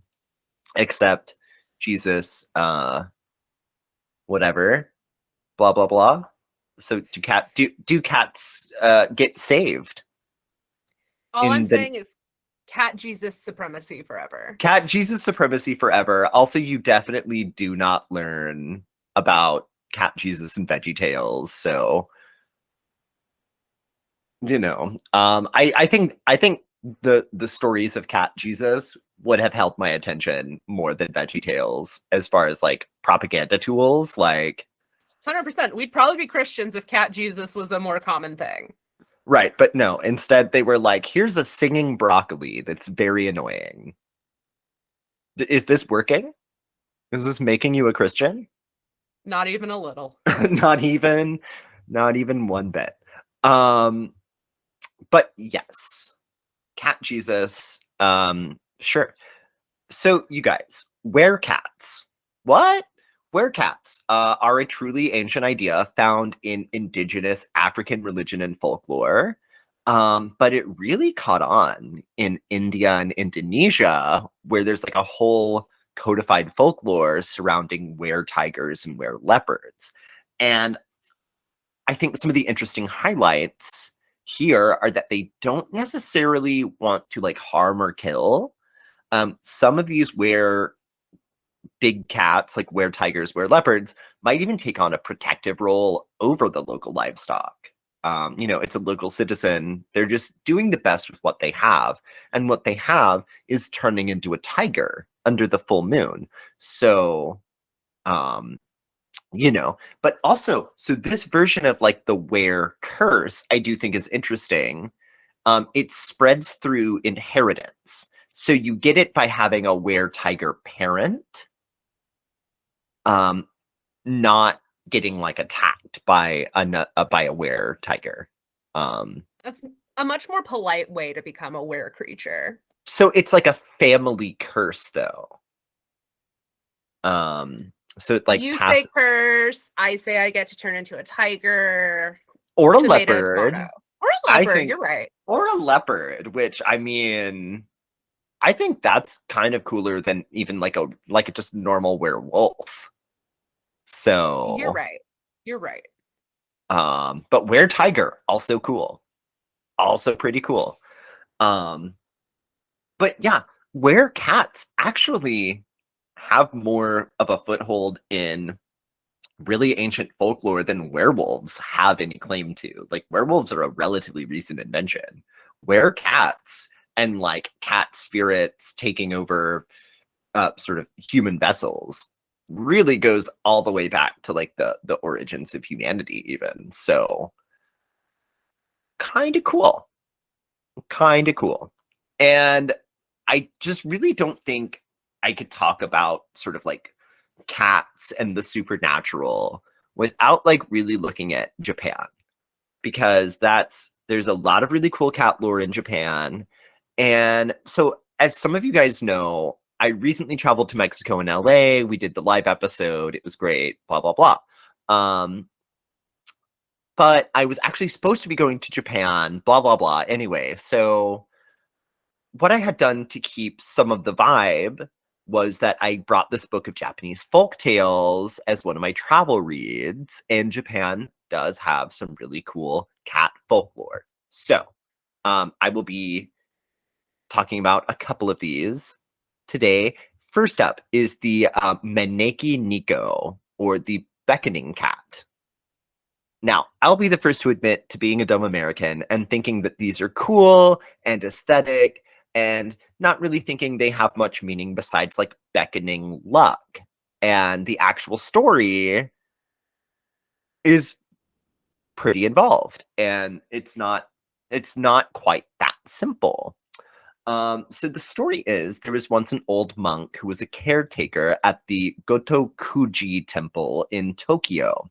accept Jesus, whatever, blah blah blah. So do cats get saved All I'm in the saying is cat Jesus supremacy forever. cat Jesus supremacy forever? Also, you definitely do not learn about cat Jesus and Veggie Tales. So, you know, I think the stories of cat Jesus would have held my attention more than Veggie Tales as far as like propaganda tools. Like, 100%. We'd probably be Christians if cat Jesus was a more common thing. right, but no, instead they were like, here's a singing broccoli that's very annoying. Is this working? Is this making you a Christian? Not even a little. not even not even one bit. Um but yes, cat Jesus. Sure. So you guys, werecats. What? Werecats are a truly ancient idea found in indigenous African religion and folklore. But it really caught on in India and Indonesia, where there's like a whole codified folklore surrounding were tigers and were leopards. And I think some of the interesting highlights here are that they don't necessarily want to like harm or kill. Some of these were big cats, like were tigers, were leopards, might even take on a protective role over the local livestock. You know, it's a local citizen. They're just doing the best with what they have. And what they have is turning into a tiger under the full moon. So, um, you know, but also, so this version of like the were curse, I do think is interesting. It spreads through inheritance. So you get it by having a were tiger parent, um, not getting like attacked by by a were tiger. Um, That's a much more polite way to become a were creature. so it's like a family curse, though. So it like You say pass curse, I say I get to turn into a tiger. or a Tomato, tomato. leopard. Or a I leopard, think, you're right. or a leopard, which I mean, I think that's kind of cooler than even like a just normal werewolf. You're So, right. You're right. but were tiger also cool, also pretty cool. Um, But yeah, where cats actually have more of a foothold in really ancient folklore than werewolves have any claim to. Like werewolves are a relatively recent invention. Where cats and like cat spirits taking over sort of human vessels really goes all the way back to like the origins of humanity even. So kind of cool. Kind of cool. And I just really don't think I could talk about sort of like cats and the supernatural without like really looking at Japan, because there's a lot of really cool cat lore in Japan. And so as some of you guys know, I recently traveled to Mexico and LA. We did the live episode. It was great, blah blah blah. Um but I was actually supposed to be going to Japan, blah blah blah. Anyway, so what I had done to keep some of the vibe was that I brought this book of Japanese folk tales as one of my travel reads, and Japan does have some really cool cat folklore. So, I will be talking about a couple of these today. First up is the Meneki Niko, or the beckoning cat. Now, I'll be the first to admit to being a dumb American and thinking that these are cool and aesthetic and not really thinking they have much meaning besides like beckoning luck. And the actual story is pretty involved, and it's not quite that simple. So the story is there was once an old monk who was a caretaker at the Gotokuji temple in Tokyo.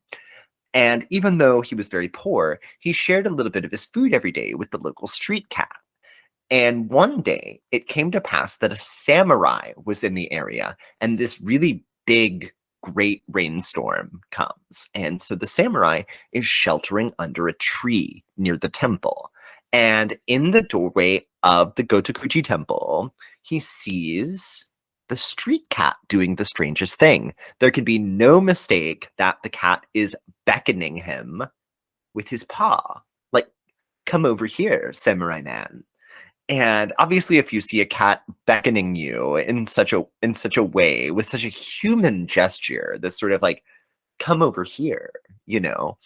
And even though he was very poor, he shared a little bit of his food every day with the local street cat. And one day, it came to pass that a samurai was in the area, and this really big, great rainstorm comes. And so the samurai is sheltering under a tree near the temple. And in the doorway of the Gotokuji temple, he sees the street cat doing the strangest thing. There can be no mistake that the cat is beckoning him with his paw. Like, come over here, samurai man. And obviously, if you see a cat beckoning you in such a way with such a human gesture, this sort of like come over here, you know,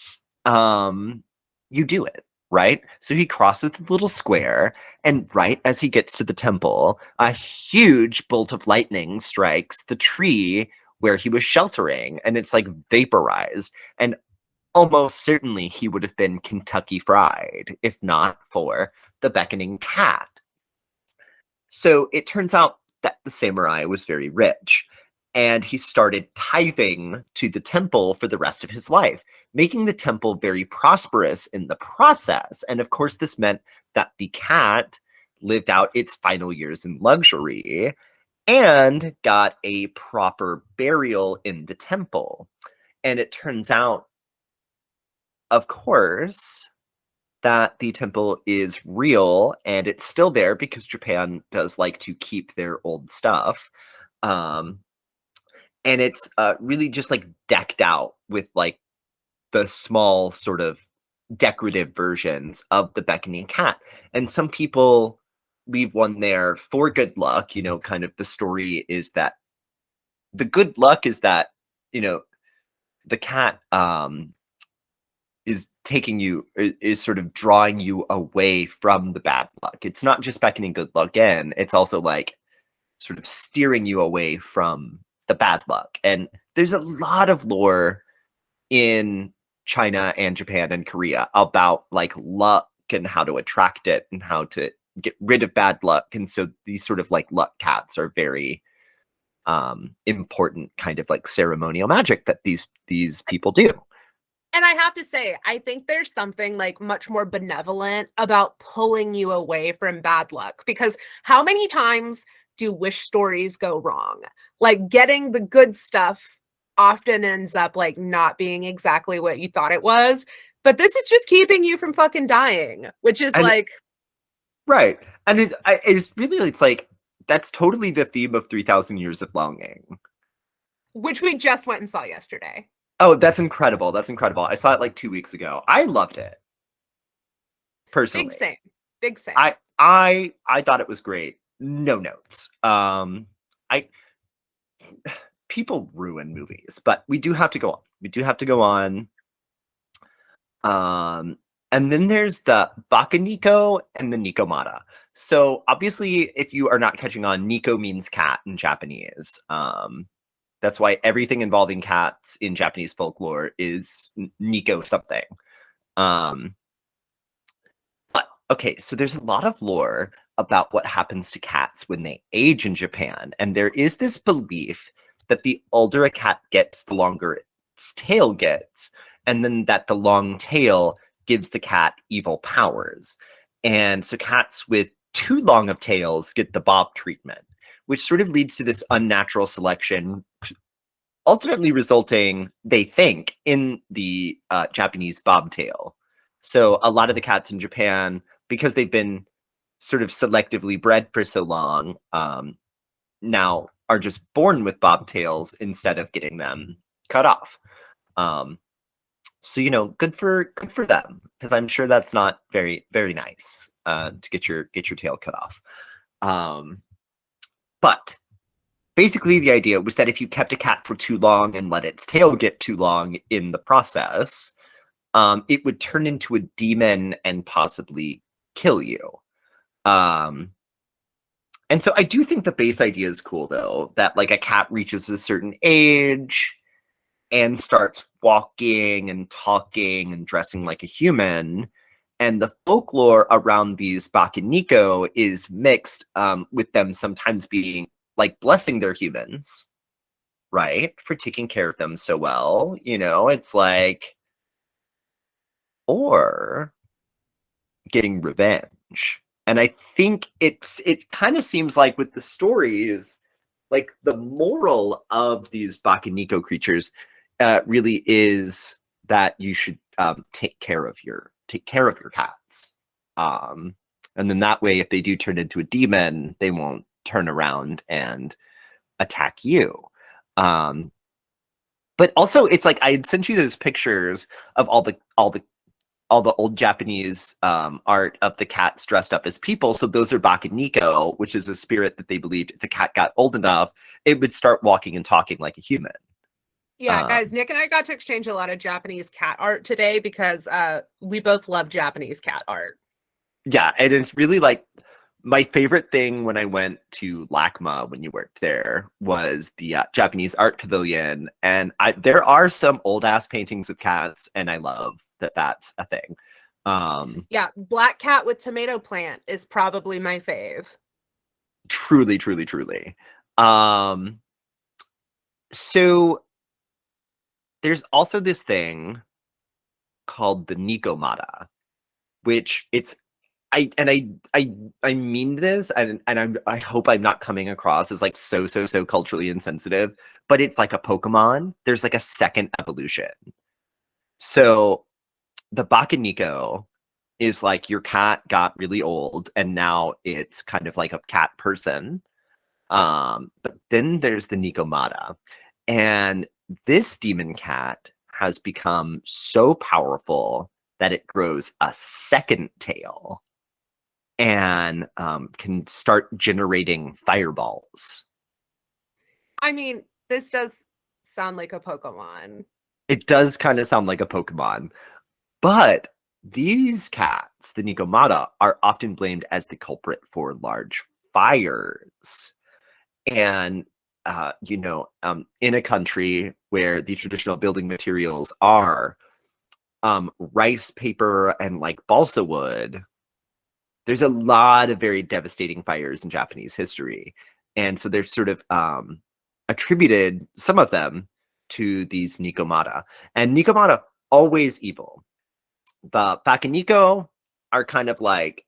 um, you do it, right? So he crosses the little square, and right as he gets to the temple, a huge bolt of lightning strikes the tree where he was sheltering, and it's like vaporized. And almost certainly he would have been Kentucky Fried if not for the beckoning cat. So it turns out that the samurai was very rich, and he started tithing to the temple for the rest of his life, making the temple very prosperous in the process. And of course, this meant that the cat lived out its final years in luxury and got a proper burial in the temple. And it turns out, of course, that the temple is real and it's still there because Japan does like to keep their old stuff. Um, and it's really just like decked out with like the small sort of decorative versions of the beckoning cat. And some people leave one there for good luck. Kind of the story is that the good luck is that, you know, the cat is taking you is sort of drawing you away from the bad luck. It's not just beckoning good luck in, it's also like sort of steering you away from the bad luck. And there's a lot of lore in China and Japan and Korea about like luck and how to attract it and how to get rid of bad luck. And so these sort of like luck cats are very important kind of like ceremonial magic that these people do. And I have to say, I think there's something like much more benevolent about pulling you away from bad luck, because how many times do wish stories go wrong? Like getting the good stuff often ends up like not being exactly what you thought it was. But this is just keeping you from fucking dying, which is And like, right. And it's like that's totally the theme of 3,000 Years of Longing. which we just went and saw yesterday. Oh, that's incredible. That's incredible. I saw it like 2 weeks ago. I loved it Big personally. same. Big same. I thought it was great. no notes. I People ruin movies, but we do have to go on. We do have to go on. Um, and then there's the Bakaniko and the Nikomata. So obviously, if you are not catching on, Niko means cat in Japanese. That's why everything involving cats in Japanese folklore is Niko something. Um, but okay, so there's a lot of lore about what happens to cats when they age in Japan, and there is this belief that the older a cat gets, the longer its tail gets, and then that the long tail gives the cat evil powers. And so cats with too long of tails get the bob treatment, which sort of leads to this unnatural selection, ultimately resulting, they think, in the Japanese bobtail. So a lot of the cats in Japan, because they've been sort of selectively bred for so long, now are just born with bobtails instead of getting them cut off. Um, so good for them, because I'm sure that's not very nice to get your tail cut off. But basically, the idea was that if you kept a cat for too long and let its tail get too long in the process, it would turn into a demon and possibly kill you. Um, and so I do think the base idea is cool, though, that like a cat reaches a certain age and starts walking and talking and dressing like a human. And the folklore around these Bakeniko is mixed, with them sometimes being like blessing their humans, right? For taking care of them so well. It's like, or getting revenge. And I think it kind of seems like with the stories, like the moral of these Bakeniko creatures really is that you should take care of your cats. Um, and then that way, if they do turn into a demon, they won't turn around and attack you. Um, but also, it's like I had sent you those pictures of all the old Japanese art of the cats dressed up as people. So those are Bakeniko, which is a spirit that they believed if the cat got old enough, it would start walking and talking like a human. Yeah, guys, Um, Nick and I got to exchange a lot of Japanese cat art today because we both love Japanese cat art. yeah, and it's really like my favorite thing when I went to LACMA when you worked there was the Japanese art pavilion, and there are some old ass paintings of cats, and I love that that's a thing. Um, Yeah, black cat with tomato plant is probably my fave. Truly, truly, truly. Um, so there's also this thing called the Nikomata, which it's I mean this, I hope I'm not coming across as like so culturally insensitive, but it's like a Pokemon. There's like a second evolution. So the Bakaniko is like your cat got really old and now it's kind of like a cat person. But then there's the Nikomata. And this demon cat has become so powerful that it grows a second tail and can start generating fireballs. I mean, this does sound like a Pokemon. It does kind of sound like a Pokemon, but these cats, the Nikomata, are often blamed as the culprit for large fires. And in a country where the traditional building materials are rice paper and like balsa wood, there's a lot of very devastating fires in Japanese history. And so they're sort of attributed, some of them, to these Nikomata. And Nikomata, always evil. The Bakeniko are kind of like,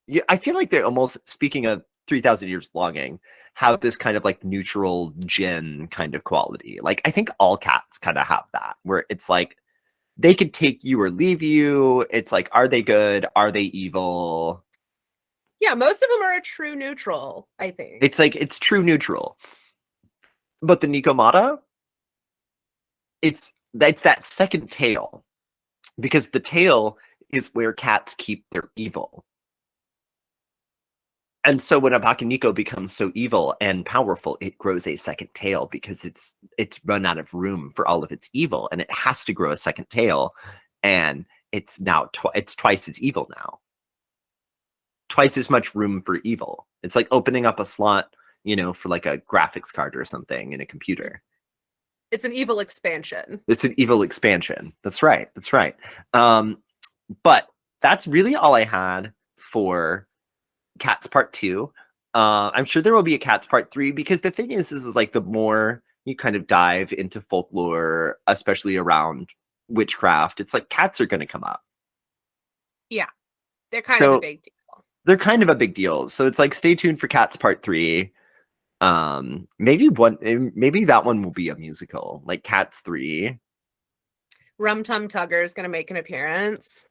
yeah, I feel like they're almost, speaking of 3,000 years longing, have this kind of like neutral Jin kind of quality. Like, I think all cats kind of have that, where it's like they could take you or leave you. It's like, are they good? Are they evil? Yeah, most of them are a true neutral, I think. It's like it's true neutral. But the Nikomata, it's that second tail, because the tail is where cats keep their evil. And so when a Bakeneko becomes so evil and powerful, it grows a second tail because it's run out of room for all of its evil, and it has to grow a second tail, and it's now it's twice as evil now, twice as much room for evil. It's like opening up a slot, for like a graphics card or something in a computer. It's an evil expansion. It's an evil expansion. That's right. That's right. But that's really all I had for Cats Part 2. I'm sure there will be a Cats Part 3 because the thing is like the more you kind of dive into folklore, especially around witchcraft, it's like cats are going to come up. Yeah, they're kind of a big deal. They're kind of a big deal. So it's like stay tuned for Cats Part 3. Maybe that one will be a musical, like Cats 3. Rum Tum Tugger is going to make an appearance.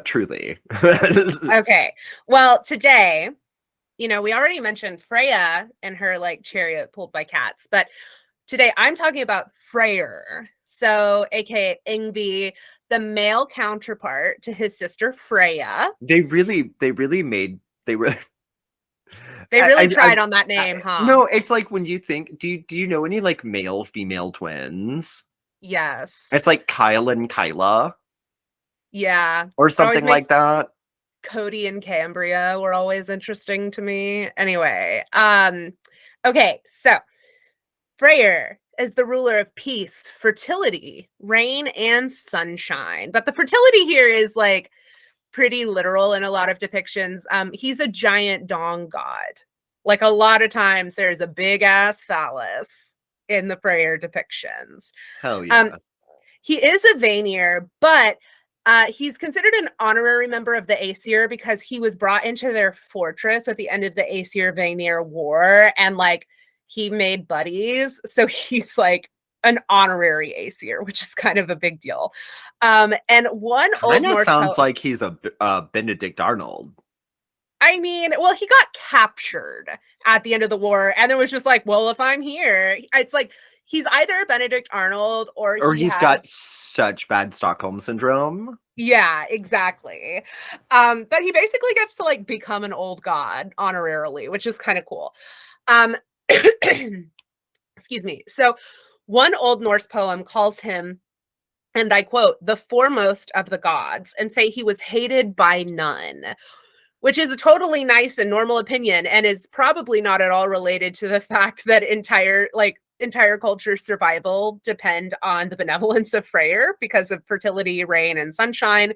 Truly. Okay. Well, today, we already mentioned Freya and her like chariot pulled by cats, but today I'm talking about Freyr. So, aka Yngvi, the male counterpart to his sister Freya. They really tried on that name, huh? No, it's like when you think, do you know any like male female twins? Yes. It's like Kyle and Kyla. Yeah. Or something like that. Cody and Cambria were always interesting to me. Anyway, okay, so Freyr is the ruler of peace, fertility, rain, and sunshine. But the fertility here is like pretty literal in a lot of depictions. He's a giant dong god. Like a lot of times there's a big ass phallus in the Freyr depictions. Hell yeah. He is a Vanir, but he's considered an honorary member of the Aesir because he was brought into their fortress at the end of the Aesir-Vanir War, and like he made buddies, so he's like an honorary Aesir, which is kind of a big deal. And one Old Norse sounds like he's a Benedict Arnold. I mean, well, he got captured at the end of the war, and it was just like, well, if I'm here, it's like he's either Benedict Arnold or he's got such bad Stockholm syndrome. Yeah, exactly. But he basically gets to like become an old god honorarily, which is kind of cool. Excuse me. So one Old Norse poem calls him, and I quote, the foremost of the gods, and say he was hated by none, which is a totally nice and normal opinion and is probably not at all related to the fact that entire culture's survival depend on the benevolence of Freyr because of fertility, rain, and sunshine.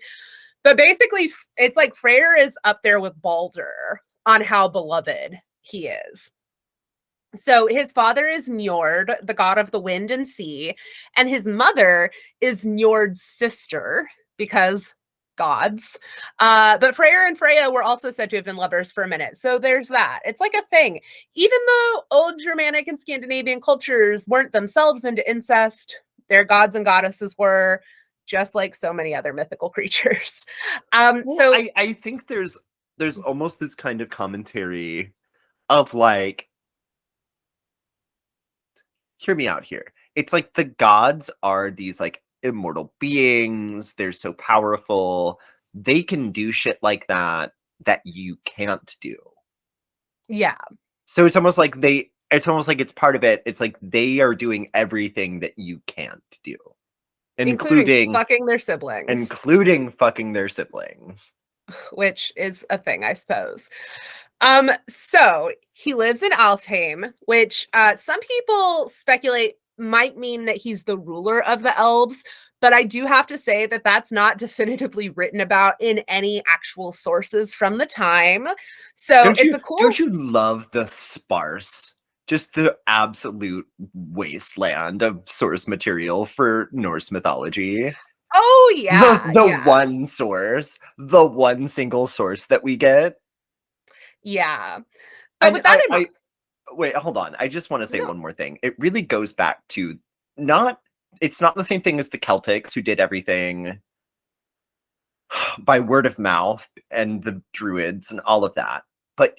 But basically, it's like Freyr is up there with Balder on how beloved he is. So his father is Njord, the god of the wind and sea, and his mother is Njord's sister because gods. But Freyr and Freya were also said to have been lovers for a minute. So there's that. It's like a thing. Even though old Germanic and Scandinavian cultures weren't themselves into incest, their gods and goddesses were, just like so many other mythical creatures. So I think there's almost this kind of commentary of like, hear me out here. It's like the gods are these like immortal beings. They're so powerful. They can do shit like that you can't do. Yeah. So it's almost like it's part of it. It's like they are doing everything that you can't do. Including fucking their siblings. Including fucking their siblings. Which is a thing, I suppose. So he lives in Alfheim, which some people speculate might mean that he's the ruler of the elves, but I do have to say that that's not definitively written about in any actual sources from the time. So Don't you love the sparse, just the absolute wasteland of source material for Norse mythology? Oh yeah. The one source, the one single source that we get. Yeah. But with that in mind, wait, hold on. I just want to say one more thing. It really goes back to it's not the same thing as the Celtics who did everything by word of mouth and the Druids and all of that. But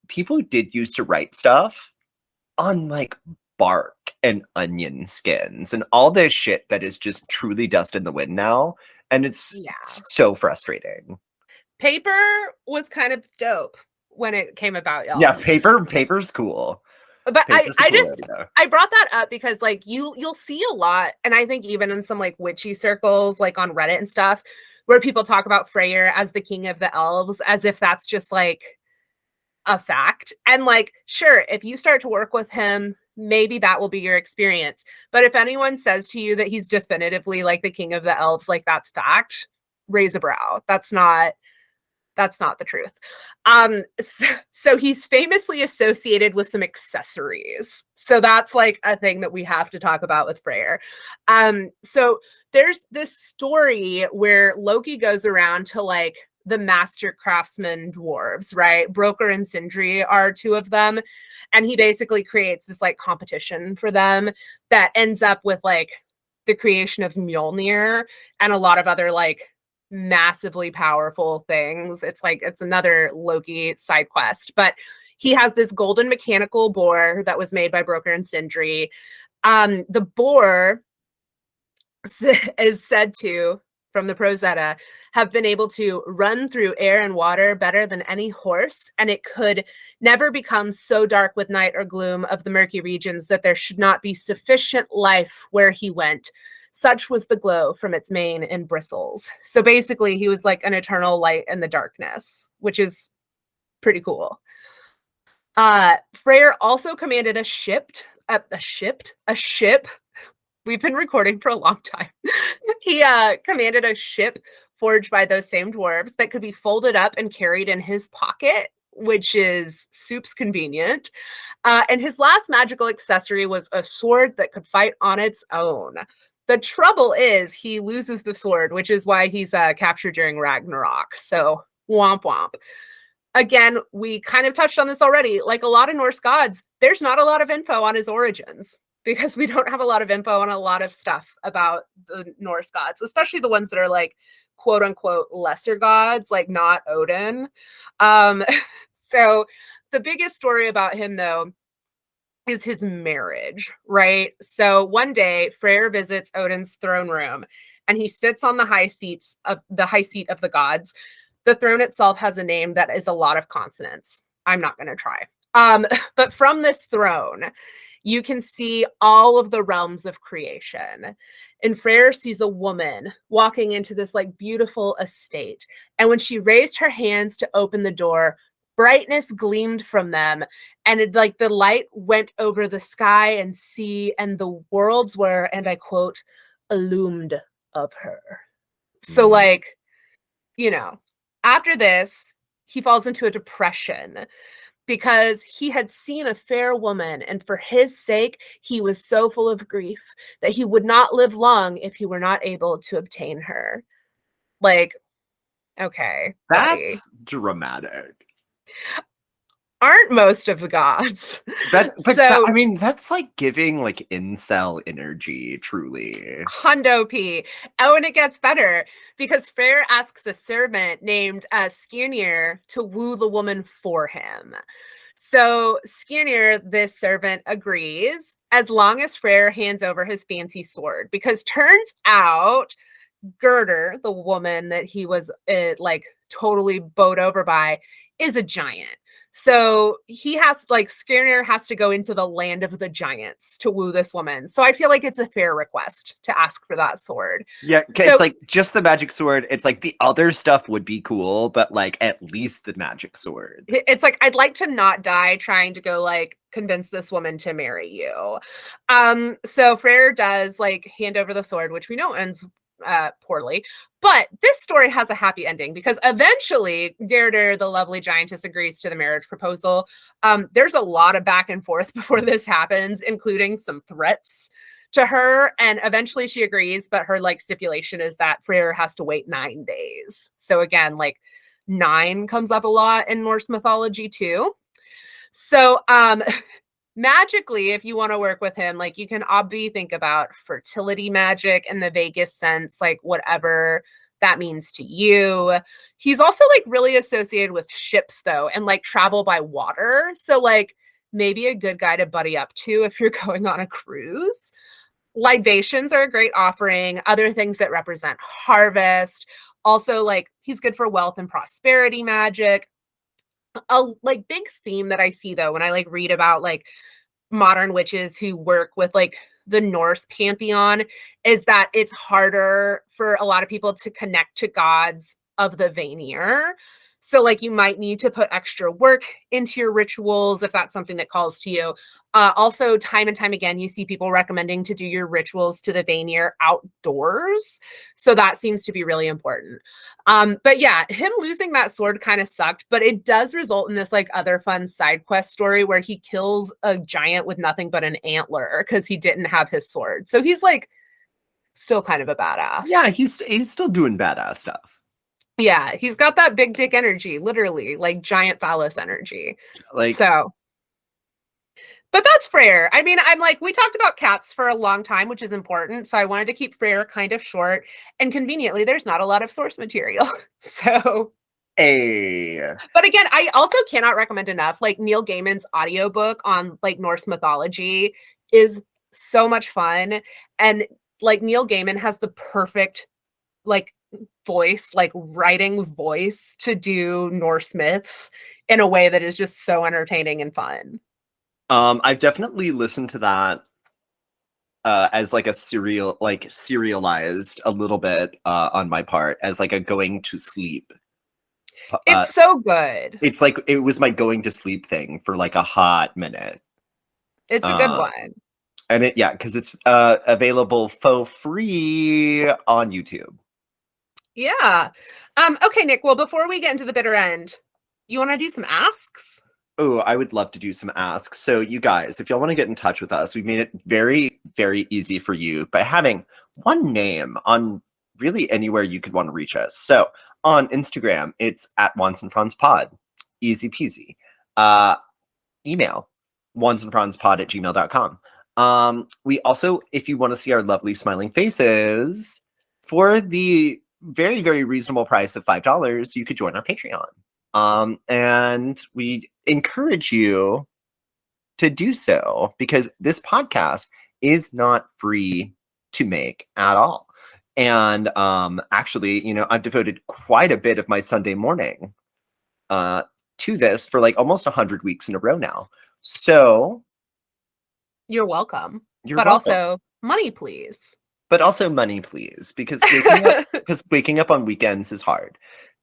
people did used to write stuff on like bark and onion skins and all this shit that is just truly dust in the wind now. And it's so frustrating. Paper was kind of dope when it came about, Yeah, y'all. paper's cool. But Paper's a I cool just idea. I brought that up because like you'll see a lot, and I think even in some like witchy circles, like on Reddit and stuff, where people talk about Freyr as the king of the elves, as if that's just like a fact. And like, sure, if you start to work with him, maybe that will be your experience. But if anyone says to you that he's definitively like the king of the elves, like that's fact, raise a brow. That's not the truth. So he's famously associated with some accessories. So that's like a thing that we have to talk about with Freyr. So there's this story where Loki goes around to like the master craftsman dwarves, right? Broker and Sindri are two of them. And he basically creates this like competition for them that ends up with like the creation of Mjolnir and a lot of other like massively powerful things. It's like it's another Loki side quest, but he has this golden mechanical boar that was made by Broker and Sindri. The boar is said to, from the Prosetta, have been able to run through air and water better than any horse, and it could never become so dark with night or gloom of the murky regions that there should not be sufficient life where he went. Such was the glow from its mane and bristles. So basically, he was like an eternal light in the darkness, which is pretty cool. Freyr also commanded a ship. We've been recording for a long time. He commanded a ship forged by those same dwarves that could be folded up and carried in his pocket, which is soups convenient. And his last magical accessory was a sword that could fight on its own. The trouble is he loses the sword, which is why he's captured during Ragnarok. So womp womp. Again, we kind of touched on this already. Like a lot of Norse gods, there's not a lot of info on his origins because we don't have a lot of info on a lot of stuff about the Norse gods, especially the ones that are like quote unquote lesser gods, like not Odin. Um, so the biggest story about him, though, is his marriage, right? So one day, Freyr visits Odin's throne room, and he sits on the high seat of the gods. The throne itself has a name that is a lot of consonants. I'm not going to try. But from this throne, you can see all of the realms of creation. And Freyr sees a woman walking into this like beautiful estate. And when she raised her hands to open the door, brightness gleamed from them, and it like the light went over the sky and sea, and the worlds were, and I quote, illumined of her. So Mm. like, you know, after this, he falls into a depression because he had seen a fair woman, and for his sake, he was so full of grief that he would not live long if he were not able to obtain her. Like, okay, buddy. That's dramatic. Aren't most of the gods. I So, mean, that's like giving like incel energy, truly. Hondo P. Oh, and it gets better because Freyr asks a servant named Skirnir to woo the woman for him. So Skirnir, this servant, agrees as long as Freyr hands over his fancy sword, because turns out Gerder, the woman that he was like totally bowed over by, is a giant. So he has like Skirnir has to go into the land of the giants to woo this woman. So I feel like it's a fair request to ask for that sword. Yeah, it's So like just the magic sword. It's like the other stuff would be cool, but like at least the magic sword. it's like I'd like to not die trying to go like convince this woman to marry you. So Freyr does like hand over the sword, which we know ends poorly. But this story has a happy ending because eventually Gerder, the lovely giantess, agrees to the marriage proposal. There's a lot of back and forth before this happens, including some threats to her, and eventually she agrees, but her like stipulation is that Freyr has to wait 9 days. So again, like 9 comes up a lot in Norse mythology too. So magically, if you want to work with him, like you can obviously think about fertility magic in the vaguest sense, like whatever that means to you. He's also like really associated with ships though, and like travel by water. So like maybe a good guy to buddy up to if you're going on a cruise. Libations are a great offering, other things that represent harvest. Also, like he's good for wealth and prosperity magic. A like big theme that I see though when I like read about like modern witches who work with like the Norse pantheon is that it's harder for a lot of people to connect to gods of the Vanir. So like you might need to put extra work into your rituals if that's something that calls to you. Also, time and time again, you see people recommending to do your rituals to the Vanir outdoors. So that seems to be really important. But yeah, him losing that sword kind of sucked, but it does result in this like other fun side quest story where he kills a giant with nothing but an antler because he didn't have his sword. So he's like still kind of a badass. Yeah, he's still doing badass stuff. Yeah, he's got that big dick energy, literally, like giant phallus energy. Like, So, but that's Freyr. I mean, I'm like, we talked about cats for a long time, which is important. So I wanted to keep Freyr kind of short. And conveniently, there's not a lot of source material. So, a but again, I also cannot recommend enough. Like Neil Gaiman's audiobook on like Norse mythology is so much fun. And like Neil Gaiman has the perfect like voice, like writing voice to do Norse myths in a way that is just so entertaining and fun. I've definitely listened to that as like a serialized a little bit on my part as like a going to sleep. It's so good. It's like it was my going to sleep thing for like a hot minute. It's a good Uh, one. and yeah, because it's available for free on YouTube. Yeah. Okay, Nick. Well, before we get into the bitter end, you want to do some asks? Oh, I would love to do some asks. So, you guys, if y'all want to get in touch with us, we've made it very, very easy for you by having one name on really anywhere you could want to reach us. So, on Instagram, it's at Wands and Franz Pod. Easy peasy. Email wandsandfranzpod@gmail.com. We also, if you want to see our lovely smiling faces, for the very, very reasonable price of $5, you could join our Patreon. And we encourage you to do so because this podcast is not free to make at all. And actually, I've devoted quite a bit of my Sunday morning to this for like almost 100 weeks in a row now. So You're welcome. you're But welcome. also, money, please. But also money, please, because waking up on weekends is hard.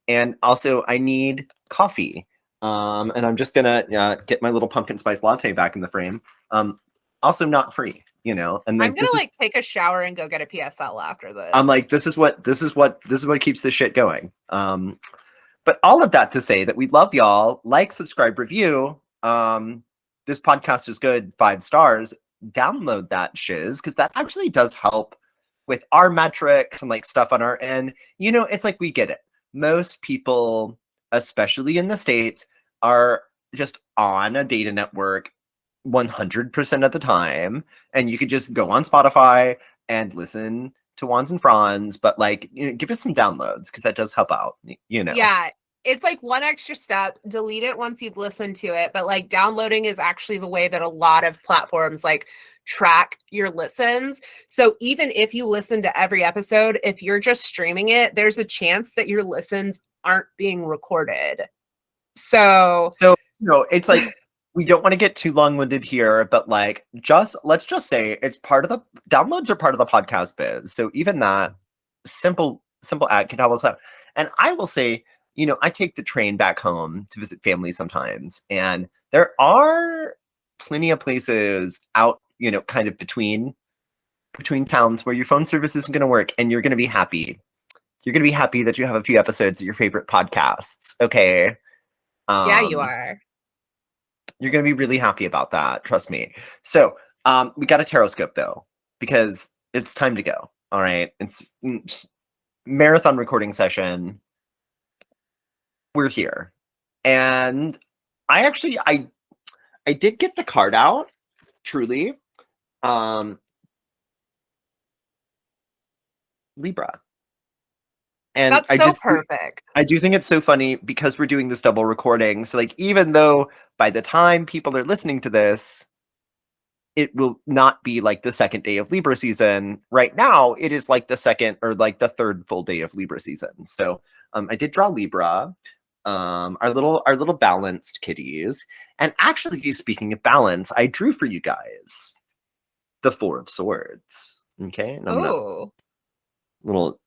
And also, I need coffee. And I'm just gonna get my little pumpkin spice latte back in the frame. Also not free, And I'm like gonna like take a shower and go get a PSL after this. I'm like, this is what keeps this shit going. But all of that to say that we love y'all. Like, subscribe, review. This podcast is good. 5 stars. Download that shiz because that actually does help with our metrics and like stuff on our end. It's like we get it. Most people, especially in the States, are just on a data network 100% of the time. And you could just go on Spotify and listen to Wands and Franz, but like, give us some downloads because that does help out, Yeah, it's like one extra step. Delete it once you've listened to it, but like downloading is actually the way that a lot of platforms like track your listens. So even if you listen to every episode, if you're just streaming it, there's a chance that your listens aren't being recorded. So It's like we don't want to get too long-winded here, but like let's just say it's part of the downloads are part of the podcast biz. So even that simple ad can help us out. And I will say, I take the train back home to visit family sometimes, and there are plenty of places out, kind of between towns where your phone service isn't going to work, and you're going to be happy. You're going to be happy that you have a few episodes of your favorite podcasts. Okay. yeah, you are. You're going to be really happy about that. Trust me. So we got a tarot scope though, because it's time to go. All right. It's marathon recording session. We're here. And I did get the card out, truly. Libra. And That's so perfect. I do think it's so funny because we're doing this double recording. So like, even though by the time people are listening to this, it will not be like the second day of Libra season. Right now, it is like the second or like the third full day of Libra season. So I did draw Libra. our little balanced kitties. And actually, speaking of balance, I drew for you guys the Four of Swords. Okay, and I'm gonna Oh. little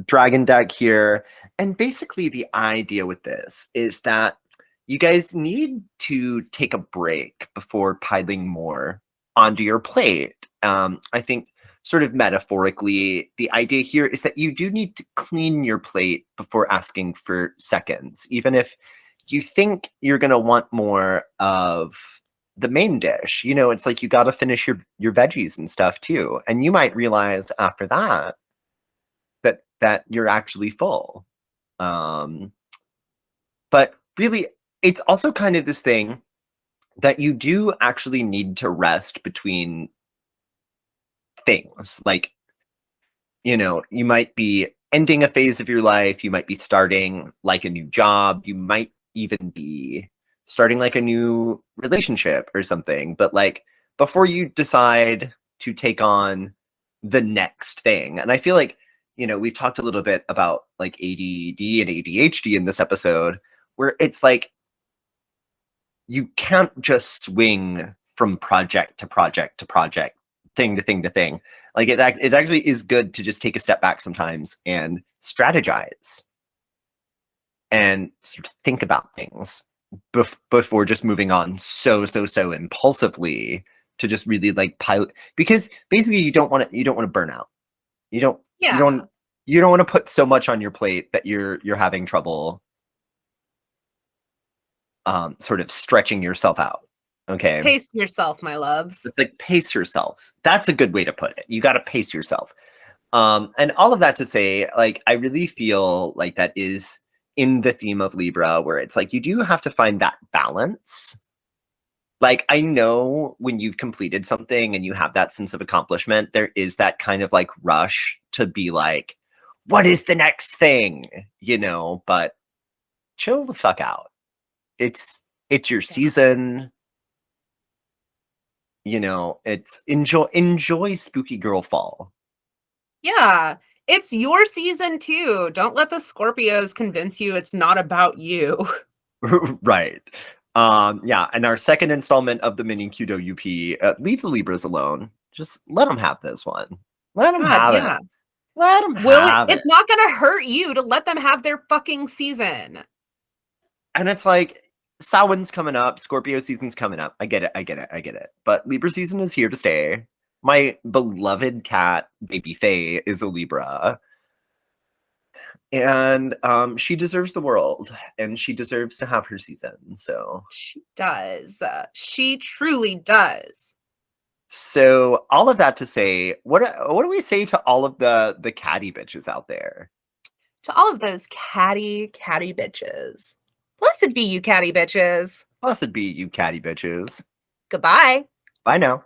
dragon deck here. And basically, the idea with this is that you guys need to take a break before piling more onto your plate. I think, sort of metaphorically, the idea here is that you do need to clean your plate before asking for seconds, even if you think you're going to want more of the main dish. You know, it's like you got to finish your veggies and stuff too, and you might realize after that that you're actually full. Um, but really, it's also kind of this thing that you do actually need to rest between things. Like, you know, you might be ending a phase of your life, you might be starting like a new job, you might even be starting like a new relationship or something. But like, before you decide to take on the next thing, and I feel like, you know, we've talked a little bit about like ADD and ADHD in this episode, where it's like you can't just swing from project to project to project, thing to thing to thing. Like it actually is good to just take a step back sometimes and strategize and sort of think about things before just moving on so impulsively to just really like pilot, because basically you don't want to burn out. You don't you Yeah. don't you don't want to put so much on your plate that you're having trouble sort of stretching yourself out. Okay. Pace yourself, my loves. It's like pace yourselves. That's a good way to put it. You got to pace yourself. And all of that to say, like, I really feel like that is in the theme of Libra, where it's like you do have to find that balance. Like, I know when you've completed something and you have that sense of accomplishment, there is that kind of like rush to be like, what is the next thing? You know, but chill the fuck out. It's your Yeah. season. You know, it's enjoy spooky girl fall. Yeah. It's your season too. Don't let the Scorpios convince you it's not about you. Right. Yeah, and our second installment of the mini Kudo UP, leave the Libras alone. Just let them have this one. Let them God, have it. yeah. Let them Will have it. it's not gonna hurt you to let them have their fucking season. And it's like Samhain's coming up, Scorpio season's coming up. I get it, I get it, I get it. But Libra season is here to stay. My beloved cat, baby Faye, is a Libra. And she deserves the world, and she deserves to have her season. She does. She truly does. So all of that to say, what do we say to all of the catty bitches out there? To all of those catty bitches. Blessed be you, catty bitches. Blessed be you catty bitches. Goodbye. Bye now.